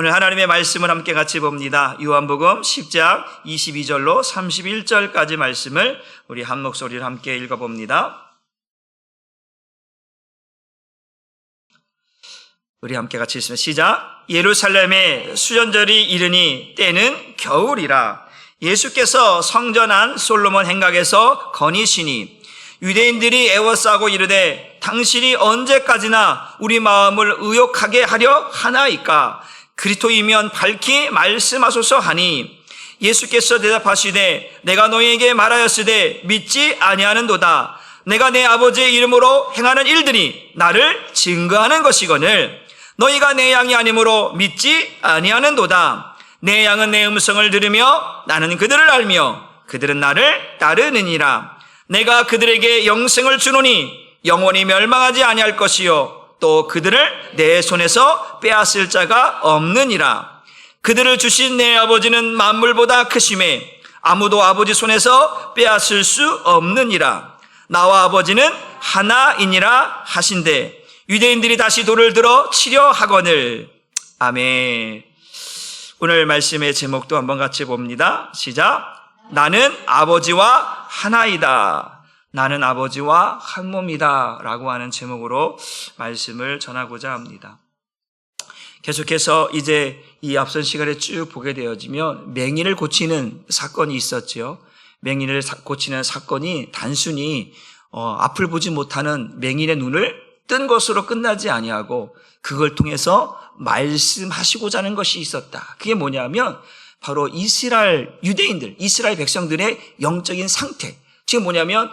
오늘 하나님의 말씀을 함께 같이 봅니다. 요한복음 10장 22절로 31절까지 말씀을 우리 한 목소리로 함께 읽어봅니다. 우리 함께 같이 읽습니다. 시작. 예루살렘에 수전절이 이르니 때는 겨울이라. 예수께서 성전 안 솔로몬 행각에서 거니시니 유대인들이 애워싸고 이르되 당신이 언제까지나 우리 마음을 의욕하게 하려 하나이까? 그리스도이면 밝히 말씀하소서 하니 예수께서 대답하시되 내가 너희에게 말하였으되 믿지 아니하는도다. 내가 내 아버지의 이름으로 행하는 일들이 나를 증거하는 것이거늘 너희가 내 양이 아니므로 믿지 아니하는도다. 내 양은 내 음성을 들으며 나는 그들을 알며 그들은 나를 따르느니라. 내가 그들에게 영생을 주노니 영원히 멸망하지 아니할 것이요 또 그들을 내 손에서 빼앗을 자가 없느니라. 그들을 주신 내 아버지는 만물보다 크심에 아무도 아버지 손에서 빼앗을 수 없느니라. 나와 아버지는 하나이니라 하신대 유대인들이 다시 돌을 들어 치려 하거늘. 아멘. 오늘 말씀의 제목도 한번 같이 봅니다. 시작. 나는 아버지와 하나이다. 나는 아버지와 한 몸이다 라고 하는 제목으로 말씀을 전하고자 합니다. 계속해서 이제 이 앞선 시간에 쭉 보게 되어지면 맹인을 고치는 사건이 있었죠. 맹인을 고치는 사건이 단순히 앞을 보지 못하는 맹인의 눈을 뜬 것으로 끝나지 아니하고 그걸 통해서 말씀하시고자 하는 것이 있었다. 그게 뭐냐면 바로 유대인들, 이스라엘 백성들의 영적인 상태. 지금 뭐냐면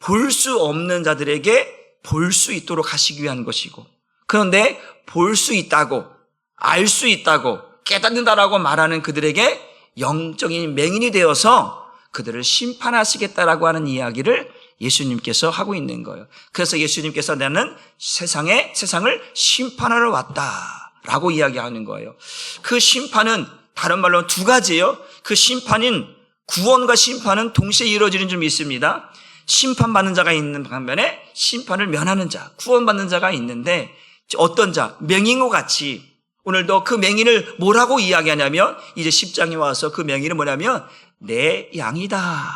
볼 수 없는 자들에게 볼 수 있도록 하시기 위한 것이고, 그런데 볼 수 있다고, 알 수 있다고, 깨닫는다라고 말하는 그들에게 영적인 맹인이 되어서 그들을 심판하시겠다라고 하는 이야기를 예수님께서 하고 있는 거예요. 그래서 예수님께서 나는 세상을 심판하러 왔다라고 이야기하는 거예요. 그 심판은 다른 말로 두 가지예요. 그 심판인 구원과 심판은 동시에 이루어지는 줄 믿습니다. 심판받는 자가 있는 반면에 심판을 면하는 자, 구원받는 자가 있는데 어떤 자, 맹인과 같이 오늘도 그 맹인을 뭐라고 이야기하냐면 이제 10장에 와서 그 맹인은 뭐냐면 내 양이다.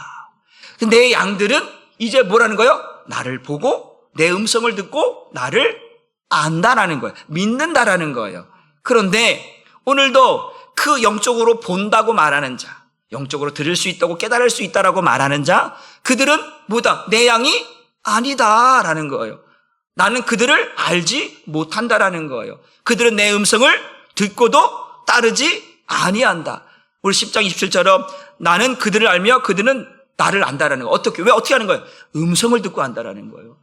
내 양들은 이제 뭐라는 거예요? 나를 보고 내 음성을 듣고 나를 안다라는 거예요. 믿는다라는 거예요. 그런데 오늘도 그 영적으로 본다고 말하는 자, 영적으로 들을 수 있다고 깨달을 수 있다라고 말하는 자, 그들은 뭐다? 내 양이 아니다라는 거예요. 나는 그들을 알지 못한다라는 거예요. 그들은 내 음성을 듣고도 따르지 아니한다. 우리 10장 27처럼 나는 그들을 알며 그들은 나를 안다라는 거예요. 왜 어떻게 하는 거예요? 음성을 듣고 안다라는 거예요.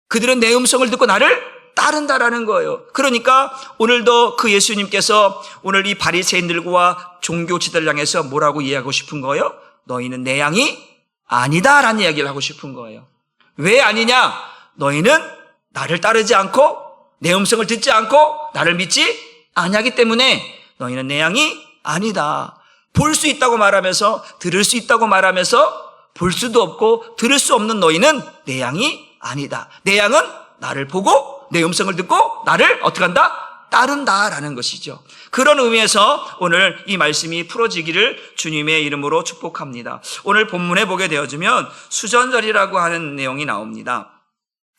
그들은 내 음성을 듣고 나를 따른다라는 거예요. 그러니까 오늘도 그 예수님께서 오늘 이 바리새인들과 종교지도를 향해서 뭐라고 이야기하고 싶은 거예요? 너희는 내 양이 아니다라는 이야기를 하고 싶은 거예요. 왜 아니냐? 너희는 나를 따르지 않고 내 음성을 듣지 않고 나를 믿지 아니하기 때문에 너희는 내 양이 아니다. 볼 수 있다고 말하면서 들을 수 있다고 말하면서 볼 수도 없고 들을 수 없는 너희는 내 양이 아니다. 내 양은 나를 보고 내 음성을 듣고 나를 어떻게 한다? 따른다라는 것이죠. 그런 의미에서 오늘 이 말씀이 풀어지기를 주님의 이름으로 축복합니다. 오늘 본문에 보게 되어지면 수전절이라고 하는 내용이 나옵니다.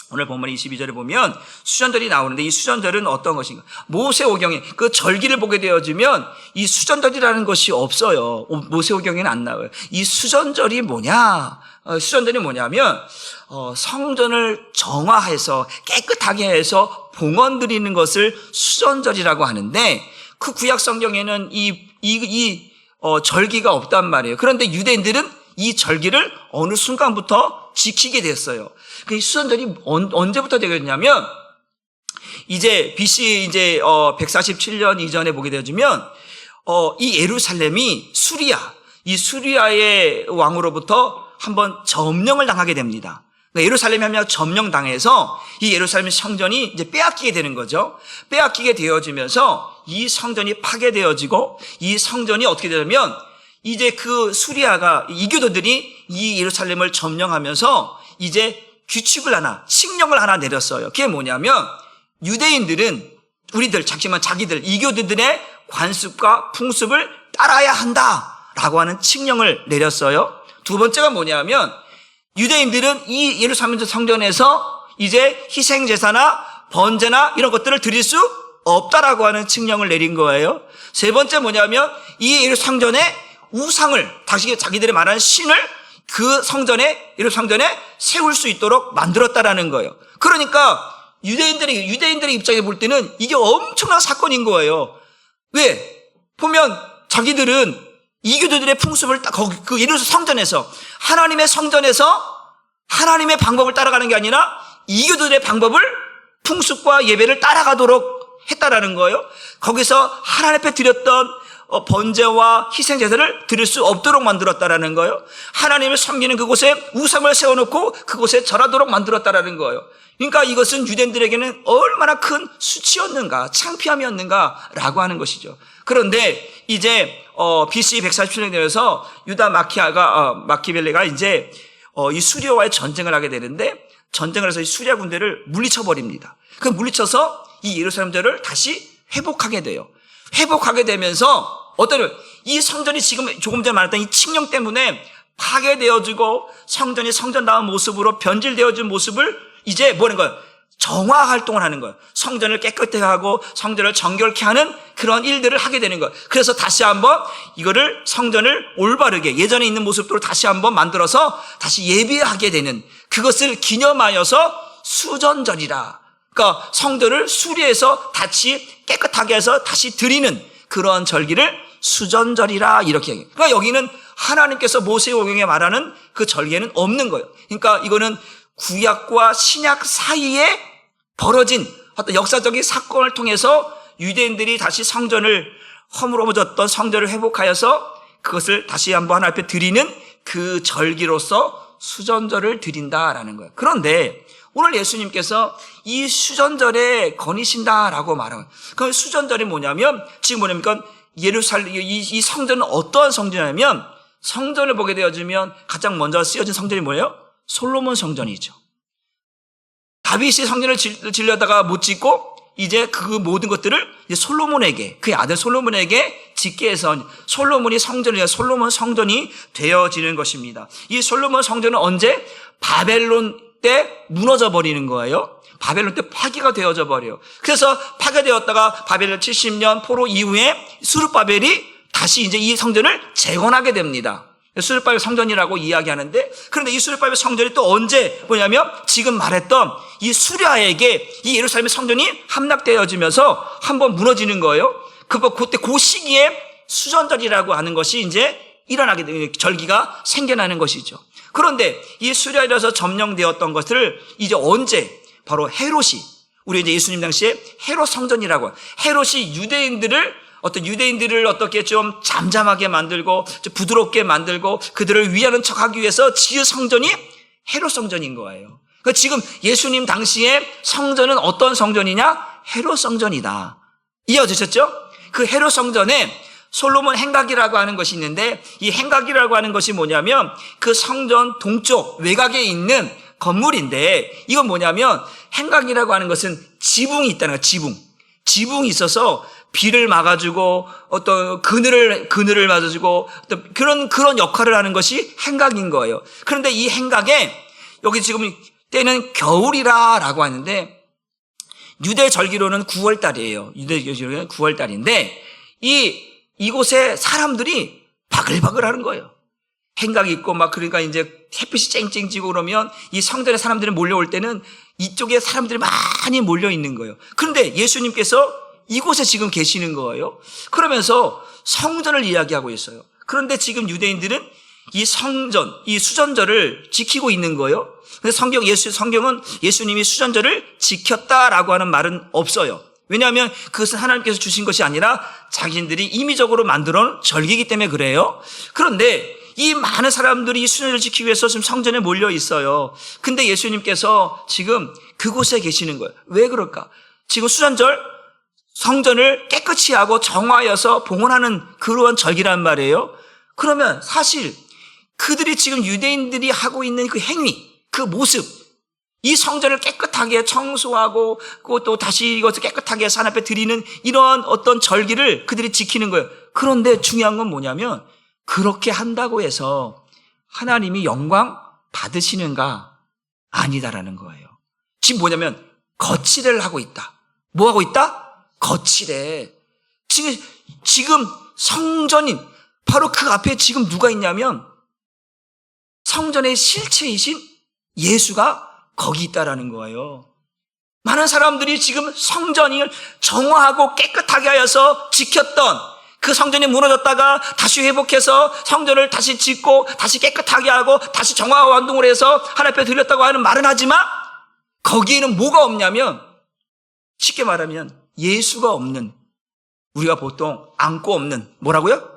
오늘 본문 22절에 보면 수전절이 나오는데 이 수전절은 어떤 것인가? 모세오경에 그 절기를 보게 되어지면 이 수전절이라는 것이 없어요. 모세오경에는 안 나와요. 이 수전절이 뭐냐? 수전절이 뭐냐면 성전을 정화해서 깨끗하게 해서 봉헌 드리는 것을 수전절이라고 하는데 그 구약 성경에는 이 절기가 없단 말이에요. 그런데 유대인들은 이 절기를 어느 순간부터 지키게 됐어요. 그 수전절이 언제부터 되겠냐면 이제 BC 147년 이전에 보게 되어지면 이 예루살렘이 이 수리아의 왕으로부터 한번 점령을 당하게 됩니다. 그러니까 예루살렘이 하면 점령당해서 이 예루살렘 성전이 이제 빼앗기게 되는 거죠. 빼앗기게 되어지면서 이 성전이 파괴되어지고 이 성전이 어떻게 되냐면 이제 그 수리아가 이교도들이 이 예루살렘을 점령하면서 이제 칙령을 하나 내렸어요. 그게 뭐냐면 유대인들은 자기들 이교도들의 관습과 풍습을 따라야 한다라고 하는 칙령을 내렸어요. 두 번째가 뭐냐면 유대인들은 이 예루살렘 성전에서 이제 희생제사나 번제나 이런 것들을 드릴 수 없다라고 하는 칙령을 내린 거예요. 세 번째 뭐냐면 이 예루살렘 성전에 우상을, 다시 자기들이 말하는 신을 그 성전에, 예루살렘 성전에 세울 수 있도록 만들었다라는 거예요. 그러니까 유대인들의 입장에 볼 때는 이게 엄청난 사건인 거예요. 왜? 보면 자기들은 이교도들의 풍습을 그 예루살렘 성전에서, 하나님의 성전에서 하나님의 방법을 따라가는 게 아니라 이교도들의 방법을, 풍습과 예배를 따라가도록 했다라는 거예요. 거기서 하나님 앞에 드렸던 번제와 희생제사를 드릴 수 없도록 만들었다라는 거예요. 하나님을 섬기는 그곳에 우상을 세워놓고 그곳에 절하도록 만들었다라는 거예요. 그러니까 이것은 유대인들에게는 얼마나 큰 수치였는가, 창피함이었는가라고 하는 것이죠. 그런데 이제 BC 147년 되면서 유다 마키벨레가 이제 이 수리아와의 전쟁을 하게 되는데, 전쟁을 해서 이 수리아 군대를 물리쳐버립니다. 그 물리쳐서 이 예루살렘전을 다시 회복하게 돼요. 회복하게 되면서 이 성전이 지금 조금 전에 말했던 이 칙령 때문에 파괴되어지고 성전이 성전다운 모습으로 변질되어진 모습을 이제 뭐라는 거예요? 정화 활동을 하는 거예요. 성전을 깨끗하게 하고 성전을 정결케 하는 그런 일들을 하게 되는 거예요. 그래서 다시 한번 이거를 성전을 올바르게 예전에 있는 모습으로 다시 한번 만들어서 다시 예배하게 되는, 그것을 기념하여서 수전절이라, 그러니까 성전을 수리해서 다시 깨끗하게 해서 다시 드리는 그런 절기를 수전절이라 이렇게 얘기해요. 그러니까 여기는 하나님께서 모세오경에 말하는 그 절기에는 없는 거예요. 그러니까 이거는 구약과 신약 사이에 벌어진 어떤 역사적인 사건을 통해서 유대인들이 다시 성전을 허물어졌던 성전을 회복하여서 그것을 다시 한번 하나님 앞에 드리는 그 절기로서 수전절을 드린다라는 거예요. 그런데 오늘 예수님께서 이 수전절에 거니신다라고 말하는, 그 수전절이 뭐냐면 지금 뭐냐면 예루살렘 이 성전은 어떠한 성전이냐면, 성전을 보게 되어지면 가장 먼저 쓰여진 성전이 뭐예요? 솔로몬 성전이죠. 다윗이 성전을 지려다가 못 짓고 이제 그 모든 것들을 이제 솔로몬에게, 그의 아들 솔로몬에게 짓게 해서 솔로몬이 솔로몬 성전이 되어지는 것입니다. 이 솔로몬 성전은 언제? 바벨론 때 무너져 버리는 거예요. 바벨론 때 파괴가 되어져 버려요. 그래서 파괴되었다가 바벨론 70년 포로 이후에 수르바벨이 다시 이제 이 성전을 재건하게 됩니다. 수르바벨 성전이라고 이야기하는데, 그런데 이 수르바벨 성전이 또 언제 뭐냐면 지금 말했던 이 수리아에게 이 예루살렘의 성전이 함락되어지면서 한번 무너지는 거예요. 그때 그 시기에 수전절이라고 하는 것이 이제 일어나게 되는, 절기가 생겨나는 것이죠. 그런데 이 수리아에서 점령되었던 것을 이제 언제? 바로 헤롯이, 우리 이제 예수님 당시에 헤롯 성전이라고, 헤롯이 유대인들을 어떻게 좀 잠잠하게 만들고 좀 부드럽게 만들고 그들을 위하는 척하기 위해서 지은 성전이 헤롯 성전인 거예요. 그러니까 지금 예수님 당시에 성전은 어떤 성전이냐? 헤롯 성전이다. 이해되셨죠? 그 헤롯 성전에 솔로몬 행각이라고 하는 것이 있는데, 이 행각이라고 하는 것이 뭐냐면 그 성전 동쪽 외곽에 있는 건물인데, 이건 뭐냐면 행각이라고 하는 것은 지붕이 있다는 거예요. 지붕이 있어서 비를 막아주고 어떤 그늘을 맞아주고 어떤 그런 역할을 하는 것이 행각인 거예요. 그런데 이 행각에 여기 지금 때는 겨울이라고 하는데, 유대 절기로는 9월 달이에요. 유대 절기로는 9월 달인데 이곳에 사람들이 바글바글 하는 거예요. 행각이 있고 막, 그러니까 이제 햇빛이 쨍쨍 지고 그러면 이 성전에 사람들이 몰려올 때는 이쪽에 사람들이 많이 몰려 있는 거예요. 그런데 예수님께서 이곳에 지금 계시는 거예요. 그러면서 성전을 이야기하고 있어요. 그런데 지금 유대인들은 이 성전, 이 수전절을 지키고 있는 거예요. 근데 성경은 예수님이 수전절을 지켰다라고 하는 말은 없어요. 왜냐하면 그것은 하나님께서 주신 것이 아니라 자신들이 임의적으로 만들어 놓은 절기이기 때문에 그래요. 그런데 이 많은 사람들이 이 수전절을 지키기 위해서 지금 성전에 몰려 있어요. 근데 예수님께서 지금 그곳에 계시는 거예요. 왜 그럴까? 지금 수전절, 성전을 깨끗이 하고 정화하여서 봉헌하는 그러한 절기란 말이에요. 그러면 사실 그들이 지금 유대인들이 하고 있는 그 행위, 그 모습, 이 성전을 깨끗하게 청소하고 그것도 다시 이것을 깨끗하게 산 앞에 드리는 이러한 어떤 절기를 그들이 지키는 거예요. 그런데 중요한 건 뭐냐면 그렇게 한다고 해서 하나님이 영광 받으시는가? 아니다라는 거예요. 지금 뭐냐면 거칠애를 하고 있다. 뭐 하고 있다? 거칠애. 지금 성전인 바로 그 앞에 지금 누가 있냐면 성전의 실체이신 예수가 거기 있다라는 거예요. 많은 사람들이 지금 성전을 정화하고 깨끗하게 하여서 지켰던 그 성전이 무너졌다가 다시 회복해서 성전을 다시 짓고 다시 깨끗하게 하고 다시 정화 완동을 해서 하나님 앞에 드렸다고 하는 말은 하지만 거기에는 뭐가 없냐면 쉽게 말하면 예수가 없는, 우리가 보통 안고 없는, 뭐라고요?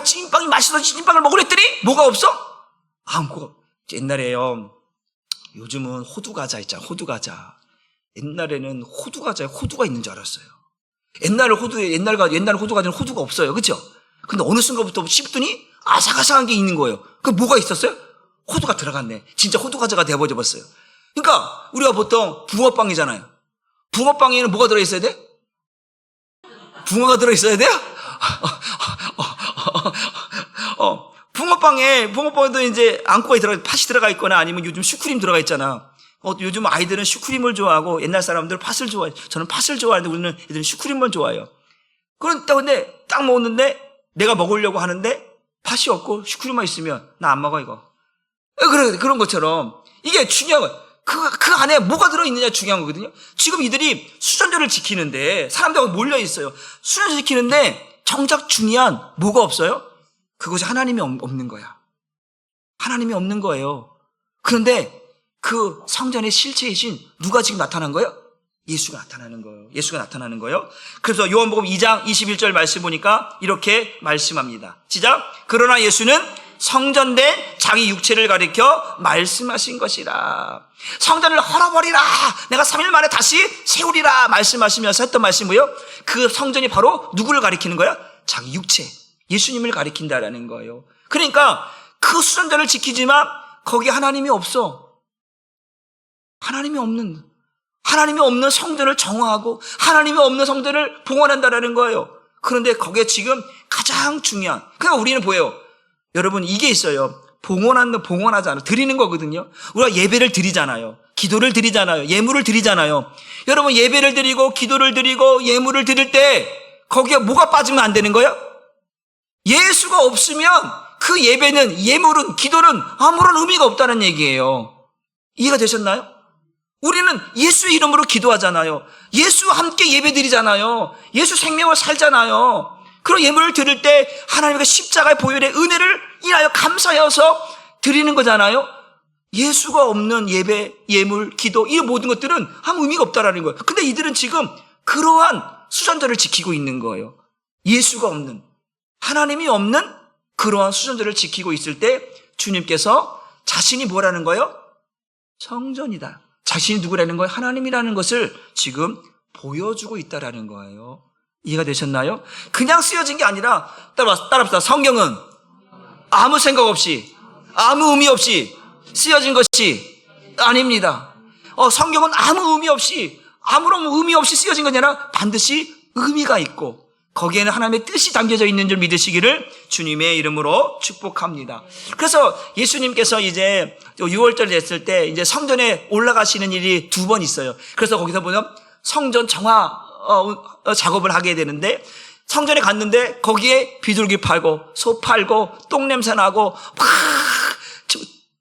찐빵이 맛있어서 찐빵을 먹으랬더니 뭐가 없어? 안고. 옛날에요, 요즘은 호두과자 있잖아, 호두과자. 옛날에는 호두과자에 호두가 있는 줄 알았어요. 옛날 호두과자는 호두가 없어요. 그죠? 근데 어느 순간부터 씹더니 아삭아삭한 게 있는 거예요. 그 뭐가 있었어요? 호두가 들어갔네. 진짜 호두과자가 되어버렸어요. 그러니까 우리가 보통 붕어빵이잖아요. 붕어빵에는 뭐가 들어있어야 돼? 붕어가 들어있어야 돼요? 붕어빵에도 이제 앙꼬가 팥이 들어가 있거나 아니면 요즘 슈크림 들어가 있잖아. 요즘 아이들은 슈크림을 좋아하고 옛날 사람들은 팥을 좋아해요. 저는 팥을 좋아하는데 우리는 애들은 슈크림을 좋아해요. 그런데 딱 먹었는데 내가 먹으려고 하는데 팥이 없고 슈크림만 있으면 나 안 먹어 이거. 그런 것처럼 이게 중요한 거예요. 그 안에 뭐가 들어있느냐 중요한 거거든요. 지금 이들이 수전제를 지키는데 사람들하고 몰려 있어요. 수전제 지키는데 정작 중요한 뭐가 없어요? 그것이 하나님이 없는 거야. 하나님이 없는 거예요. 그런데 그 성전의 실체이신 누가 지금 나타난 거예요? 예수가 나타나는 거예요. 예수가 나타나는 거예요. 그래서 요한복음 2장 21절 말씀 보니까 이렇게 말씀합니다. 시작. 그러나 예수는 성전된 자기 육체를 가리켜 말씀하신 것이라. 성전을 헐어버리라. 내가 3일 만에 다시 세우리라. 말씀하시면서 했던 말씀이 뭐예요? 그 성전이 바로 누구를 가리키는 거야? 자기 육체. 예수님을 가리킨다라는 거예요. 그러니까 그 수전전을 지키지만 거기 하나님이 없어. 하나님이 없는 성전을 정화하고 하나님이 없는 성전을 봉헌한다라는 거예요. 그런데 거기에 지금 가장 중요한, 그러니까 우리는 보여요. 여러분 이게 있어요. 봉헌하잖아요. 드리는 거거든요. 우리가 예배를 드리잖아요. 기도를 드리잖아요. 예물을 드리잖아요. 여러분 예배를 드리고 기도를 드리고 예물을 드릴 때 거기에 뭐가 빠지면 안 되는 거예요? 예수가 없으면 그 예배는, 예물은, 기도는 아무런 의미가 없다는 얘기예요. 이해가 되셨나요? 우리는 예수의 이름으로 기도하잖아요. 예수와 함께 예배 드리잖아요. 예수 생명을 살잖아요. 그런 예물을 드릴 때 하나님의 십자가의 보혈의 은혜를 인하여 감사해서 드리는 거잖아요. 예수가 없는 예배, 예물, 기도, 이 모든 것들은 아무 의미가 없다라는 거예요. 근데 이들은 지금 그러한 수전제를 지키고 있는 거예요. 예수가 없는, 하나님이 없는 그러한 수전제를 지키고 있을 때 주님께서 자신이 뭐라는 거예요? 성전이다. 자신이 누구라는 거예요? 하나님이라는 것을 지금 보여주고 있다라는 거예요. 이해가 되셨나요? 그냥 쓰여진 게 아니라, 따라합시다. 성경은 아무 생각 없이, 아무 의미 없이 쓰여진 것이 아닙니다. 성경은 아무 의미 없이, 아무런 의미 없이 쓰여진 것이 아니라 반드시 의미가 있고 거기에는 하나님의 뜻이 담겨져 있는 줄 믿으시기를 주님의 이름으로 축복합니다. 그래서 예수님께서 이제 6월절 됐을 때 이제 성전에 올라가시는 일이 2번 있어요. 그래서 거기서 보면 성전 정화 작업을 하게 되는데 성전에 갔는데 거기에 비둘기 팔고 소 팔고 똥냄새 나고 막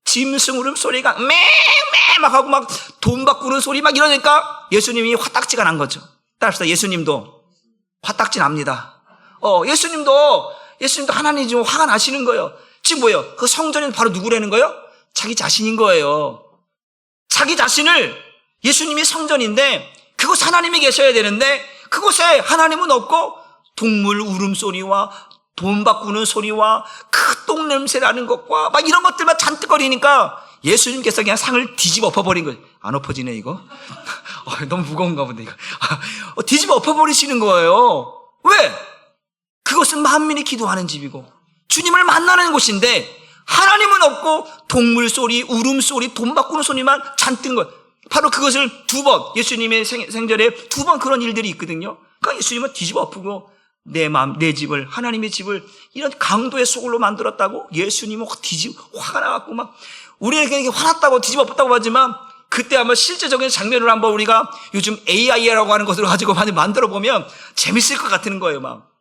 짐승 울음소리가 맹맹 막 하고 막 돈 바꾸는 소리 막 이러니까 예수님이 화딱지가 난 거죠. 따라합시다. 예수님도 화딱지 납니다. 예수님도 하나님 지금 화가 나시는 거예요. 지금 뭐예요? 그 성전이 바로 누구라는 거예요? 자기 자신인 거예요. 자기 자신을, 예수님이 성전인데 그곳 하나님이 계셔야 되는데 그곳에 하나님은 없고 동물 울음소리와 돈 바꾸는 소리와 그 똥냄새 나는 것과 막 이런 것들만 잔뜩 거리니까 예수님께서 그냥 상을 뒤집어 엎어버린 거예요. 안 엎어지네 이거. 너무 무거운가 본데 이거. 뒤집어 엎어버리시는 거예요. 왜? 그것은 만민이 기도하는 집이고 주님을 만나는 곳인데 하나님은 없고 동물 소리, 울음소리, 돈 바꾸는 소리만 잔뜩 것. 바로 그것을 두 번, 예수님의 생전에 두 번 그런 일들이 있거든요. 그러니까 예수님은 뒤집어 엎고 내 마음, 내 집을, 하나님의 집을 이런 강도의 소굴로 만들었다고 예수님은 화가 나갖고 막 우리에게 화났다고 뒤집어 엎었다고 하지만 그때 한번 실제적인 장면을 한번 우리가 요즘 AI라고 하는 것으로 가지고 만들어 보면 재밌을 것 같은 거예요. 막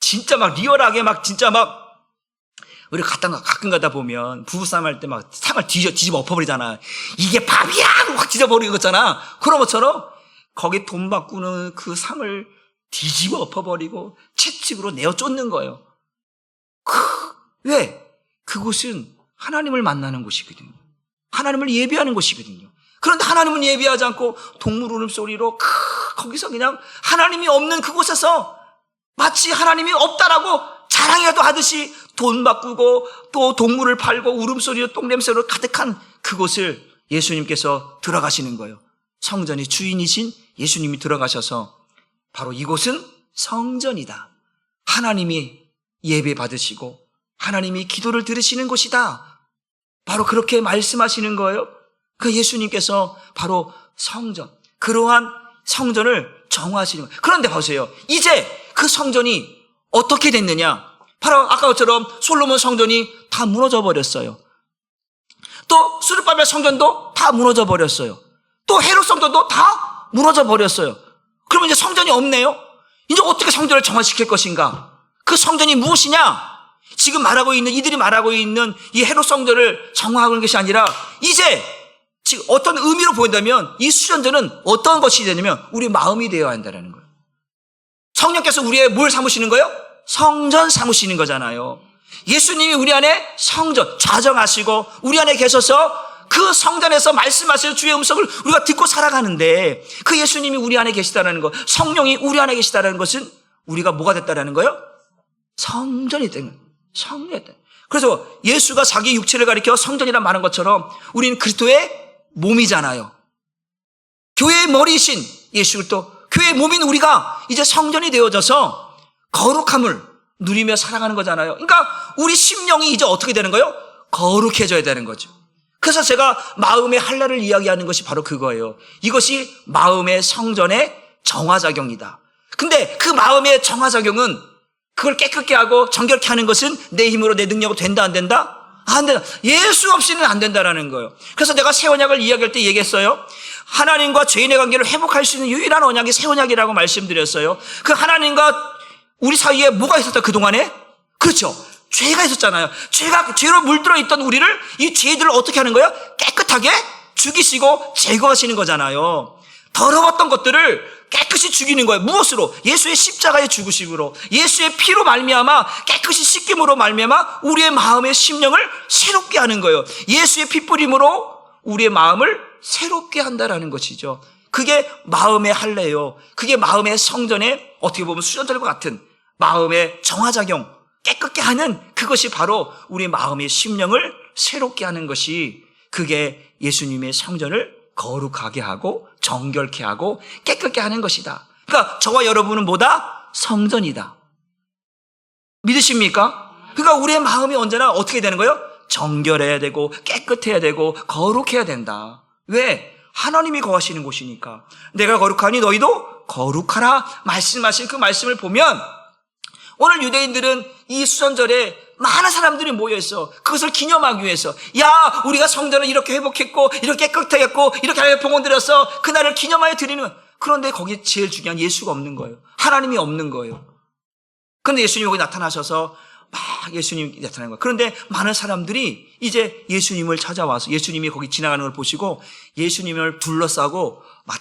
진짜 막 리얼하게 막 진짜 막 우리 가끔 가다 보면 부부싸움 할 때 막 상을 뒤집어 엎어버리잖아. 이게 밥이야! 하고 확 뒤집어버리는 거잖아. 그런 것처럼 거기 돈 바꾸는 그 상을 뒤집어 엎어버리고 채찍으로 내어 쫓는 거예요. 왜? 그곳은 하나님을 만나는 곳이거든요. 하나님을 예배하는 곳이거든요. 그런데 하나님은 예배하지 않고 동물 울음소리로 거기서 그냥 하나님이 없는 그곳에서 마치 하나님이 없다라고 자랑이라도 하듯이 돈 바꾸고 또 동물을 팔고 울음소리로 똥냄새로 가득한 그곳을 예수님께서 들어가시는 거예요. 성전의 주인이신 예수님이 들어가셔서 바로 이곳은 성전이다. 하나님이 예배 받으시고 하나님이 기도를 들으시는 곳이다. 바로 그렇게 말씀하시는 거예요. 그 예수님께서 바로 성전, 그러한 성전을 정하시는 거예요. 그런데 보세요. 이제 그 성전이 어떻게 됐느냐? 바로 아까처럼 솔로몬 성전이 다 무너져 버렸어요. 또 스룹바벨 성전도 다 무너져 버렸어요. 또 헤롯 성전도 다 무너져 버렸어요. 그러면 이제 성전이 없네요. 이제 어떻게 성전을 정화시킬 것인가? 그 성전이 무엇이냐? 지금 이들이 말하고 있는 이 헤롯 성전을 정화하는 것이 아니라 이제 지금 어떤 의미로 보인다면 이 수전전은 어떤 것이 되냐면 우리 마음이 되어야 한다는 거예요. 성령께서 우리의 뭘 삼으시는 거예요? 성전 삼으시는 거잖아요. 예수님이 우리 안에 성전 좌정하시고 우리 안에 계셔서 그 성전에서 말씀하시는 주의 음성을 우리가 듣고 살아가는데 그 예수님이 우리 안에 계시다는 것, 성령이 우리 안에 계시다는 것은 우리가 뭐가 됐다는 거예요? 성전이 된 거예요. 성령이 됐다. 그래서 예수가 자기 육체를 가리켜 성전이란 말한 것처럼 우리는 그리스도의 몸이잖아요. 교회의 머리이신 예수 그리스도, 교회의 몸인 우리가 이제 성전이 되어져서 거룩함을 누리며 살아가는 거잖아요. 그러니까 우리 심령이 이제 어떻게 되는 거예요? 거룩해져야 되는 거죠. 그래서 제가 마음의 할례를 이야기하는 것이 바로 그거예요. 이것이 마음의 성전의 정화작용이다. 근데 그 마음의 정화작용은 그걸 깨끗게 하고 정결케 하는 것은 내 힘으로 내 능력으로 된다 안 된다? 안 된다. 예수 없이는 안 된다라는 거예요. 그래서 내가 새 언약을 이야기할 때 얘기했어요. 하나님과 죄인의 관계를 회복할 수 있는 유일한 언약이 새 언약이라고 말씀드렸어요. 그 하나님과 우리 사이에 뭐가 있었다 그동안에? 그렇죠. 죄가 있었잖아요. 죄로 물들어 있던 우리를 이 죄들을 어떻게 하는 거예요? 깨끗하게 죽이시고 제거하시는 거잖아요. 더러웠던 것들을 깨끗이 죽이는 거예요. 무엇으로? 예수의 십자가의 죽으심으로, 예수의 피로 말미암아 깨끗이 씻김으로 말미암아 우리의 마음의 심령을 새롭게 하는 거예요. 예수의 피 뿌림으로 우리의 마음을 새롭게 한다라는 것이죠. 그게 마음의 할례예요. 그게 마음의 성전의 어떻게 보면 수전절과 같은 마음의 정화작용, 깨끗게 하는 그것이 바로 우리 마음의 심령을 새롭게 하는 것이 그게 예수님의 성전을 거룩하게 하고 정결케 하고 깨끗게 하는 것이다. 그러니까 저와 여러분은 뭐다? 성전이다. 믿으십니까? 그러니까 우리의 마음이 언제나 어떻게 되는 거예요? 정결해야 되고 깨끗해야 되고 거룩해야 된다. 왜? 하나님이 거하시는 곳이니까. 내가 거룩하니 너희도 거룩하라 말씀하신 그 말씀을 보면 오늘 유대인들은 이 수전절에 많은 사람들이 모여있어. 그것을 기념하기 위해서. 야, 우리가 성전을 이렇게 회복했고 이렇게 깨끗하겠고 이렇게 하여 봉헌 드렸어. 그날을 기념하여 드리는. 그런데 거기에 제일 중요한 예수가 없는 거예요. 하나님이 없는 거예요. 그런데 예수님이 거기 나타나셔서 막 예수님이 나타나는 거예요. 그런데 많은 사람들이 이제 예수님을 찾아와서 예수님이 거기 지나가는 걸 보시고 예수님을 둘러싸고 막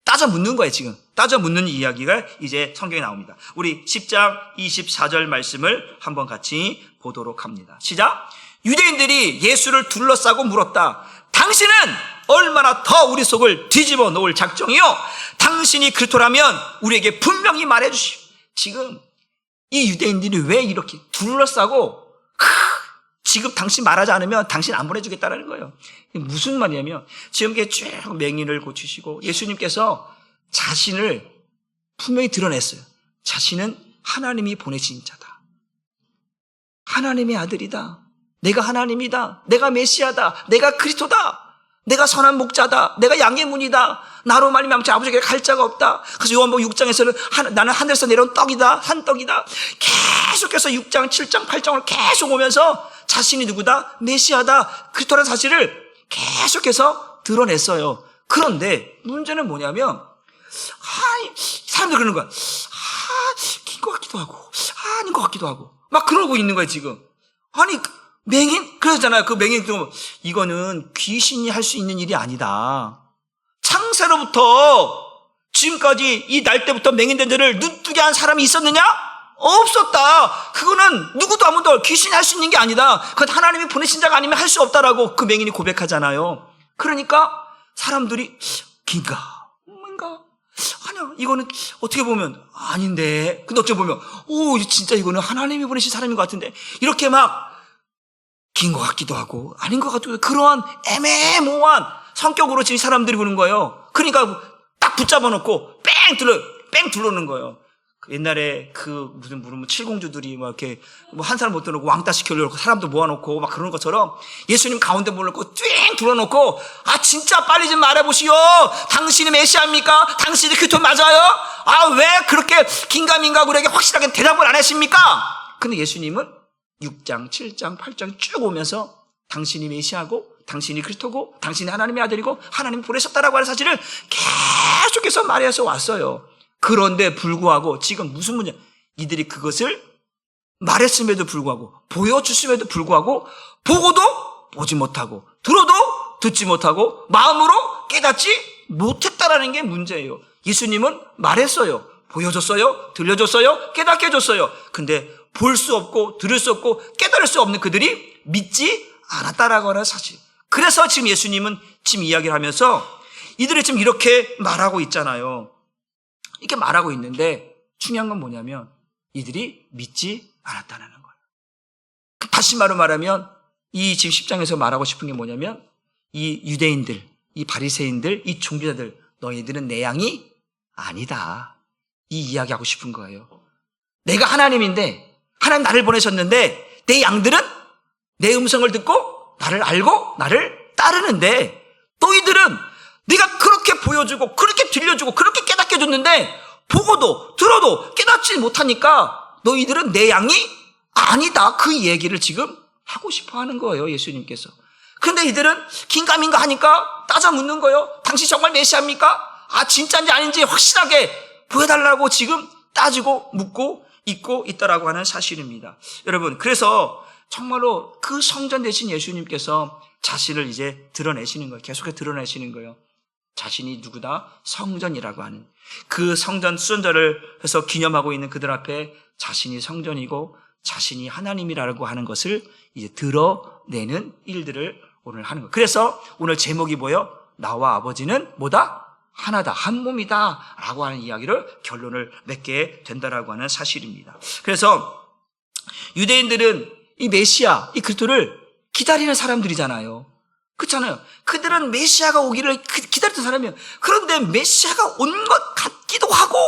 따져 묻는 거예요. 지금 따져 묻는 이야기가 이제 성경에 나옵니다. 우리 10장 24절 말씀을 한번 같이 보도록 합니다. 시작. 유대인들이 예수를 둘러싸고 물었다. 당신은 얼마나 더 우리 속을 뒤집어 놓을 작정이요? 당신이 그렇다면 우리에게 분명히 말해 주시오. 지금 이 유대인들이 왜 이렇게 둘러싸고 지금 당신 말하지 않으면 당신 안 보내주겠다는 거예요. 무슨 말이냐면 지금 이렇게 쭉 맹인을 고치시고 예수님께서 자신을 분명히 드러냈어요. 자신은 하나님이 보내신 자다. 하나님의 아들이다. 내가 하나님이다. 내가 메시아다. 내가 그리스도다. 내가 선한 목자다. 내가 양의 문이다. 나로 말미암아 아버지에게 갈 자가 없다. 그래서 요한복음 6장에서는 나는 하늘에서 내려온 떡이다. 한 떡이다. 계속해서 6장, 7장, 8장을 계속 오면서 자신이 누구다? 메시아다. 그리스도라는 사실을 계속해서 드러냈어요. 그런데 문제는 뭐냐면 사람들 그러는 거야. 긴 것 같기도 하고 아닌 것 같기도 하고 막 그러고 있는 거야 지금. 아니 맹인? 그러잖아요. 그 맹인 이거는 귀신이 할 수 있는 일이 아니다. 창세로부터 지금까지 이 날 때부터 맹인된 자를 눈뜨게 한 사람이 있었느냐? 없었다. 그거는 누구도 아무도 귀신이 할 수 있는 게 아니다. 그건 하나님이 보내신 자가 아니면 할 수 없다라고 그 맹인이 고백하잖아요. 그러니까 사람들이 긴가? 뭔가? 아니야. 이거는 어떻게 보면 아닌데. 근데 어찌 보면 진짜 이거는 하나님이 보내신 사람인 것 같은데. 이렇게 막 긴 것 같기도 하고 아닌 것 같기도 하고 그러한 애매모호한 성격으로 지금 사람들이 보는 거예요. 그러니까 딱 붙잡아 놓고 뺑 둘러놓는 거예요. 옛날에 무슨 칠공주들이 막 이렇게 한 사람 못 들어놓고 왕따 시키려고 사람들 모아놓고 막 그러는 것처럼 예수님 가운데 몰놓고 띵 둘러놓고 진짜 빨리 좀 말해보시오. 당신이 메시아입니까? 당신이 그리스도 맞아요? 왜 그렇게 긴가민가 우리에게 확실하게 대답을 안 하십니까? 근데 예수님은 6장, 7장, 8장 쭉 오면서 당신이 메시아고 당신이 그리스도고 당신이 하나님의 아들이고 하나님이 보내셨다라고 하는 사실을 계속해서 말해서 왔어요. 그런데 불구하고 지금 무슨 문제? 이들이 그것을 말했음에도 불구하고 보여주심에도 불구하고 보고도 보지 못하고 들어도 듣지 못하고 마음으로 깨닫지 못했다라는 게 문제예요. 예수님은 말했어요. 보여줬어요. 들려줬어요. 깨닫게 해줬어요. 근데 볼 수 없고 들을 수 없고 깨달을 수 없는 그들이 믿지 않았다라고 하는 사실. 그래서 지금 예수님은 지금 이야기를 하면서 이들이 지금 이렇게 말하고 있잖아요. 이렇게 말하고 있는데 중요한 건 뭐냐면 이들이 믿지 않았다는 거예요. 다시 말하면 이 지금 10장에서 말하고 싶은 게 뭐냐면 이 유대인들, 이 바리새인들, 이 종교자들 너희들은 내 양이 아니다. 이 이야기하고 싶은 거예요. 내가 하나님인데 하나님 나를 보내셨는데 내 양들은 내 음성을 듣고 나를 알고 나를 따르는데 너희들은 네가 그렇게 보여주고 그렇게 들려주고 그렇게 깨닫게 해줬는데 보고도 들어도 깨닫지 못하니까 너희들은 내 양이 아니다. 그 얘기를 지금 하고 싶어 하는 거예요. 예수님께서. 그런데 이들은 긴가민가 하니까 따져 묻는 거예요. 당신 정말 메시아입니까? 진짜인지 아닌지 확실하게 보여달라고 지금 따지고 묻고 있고 있다라고 하는 사실입니다. 여러분, 그래서 정말로 그 성전 되신 예수님께서 자신을 이제 드러내시는 거예요. 계속해서 드러내시는 거예요. 자신이 누구다? 성전이라고 하는 그 성전 수전자를 해서 기념하고 있는 그들 앞에 자신이 성전이고 자신이 하나님이라고 하는 것을 이제 드러내는 일들을 오늘 하는 거예요. 그래서 오늘 제목이 뭐예요? 나와 아버지는 뭐다? 하나다, 한 몸이다 라고 하는 이야기를 결론을 맺게 된다라고 하는 사실입니다. 그래서 유대인들은 이 메시아, 이 그리스도를 기다리는 사람들이잖아요. 그렇잖아요. 그들은 메시아가 오기를 기다렸던 사람이에요. 그런데 메시아가 온 것 같기도 하고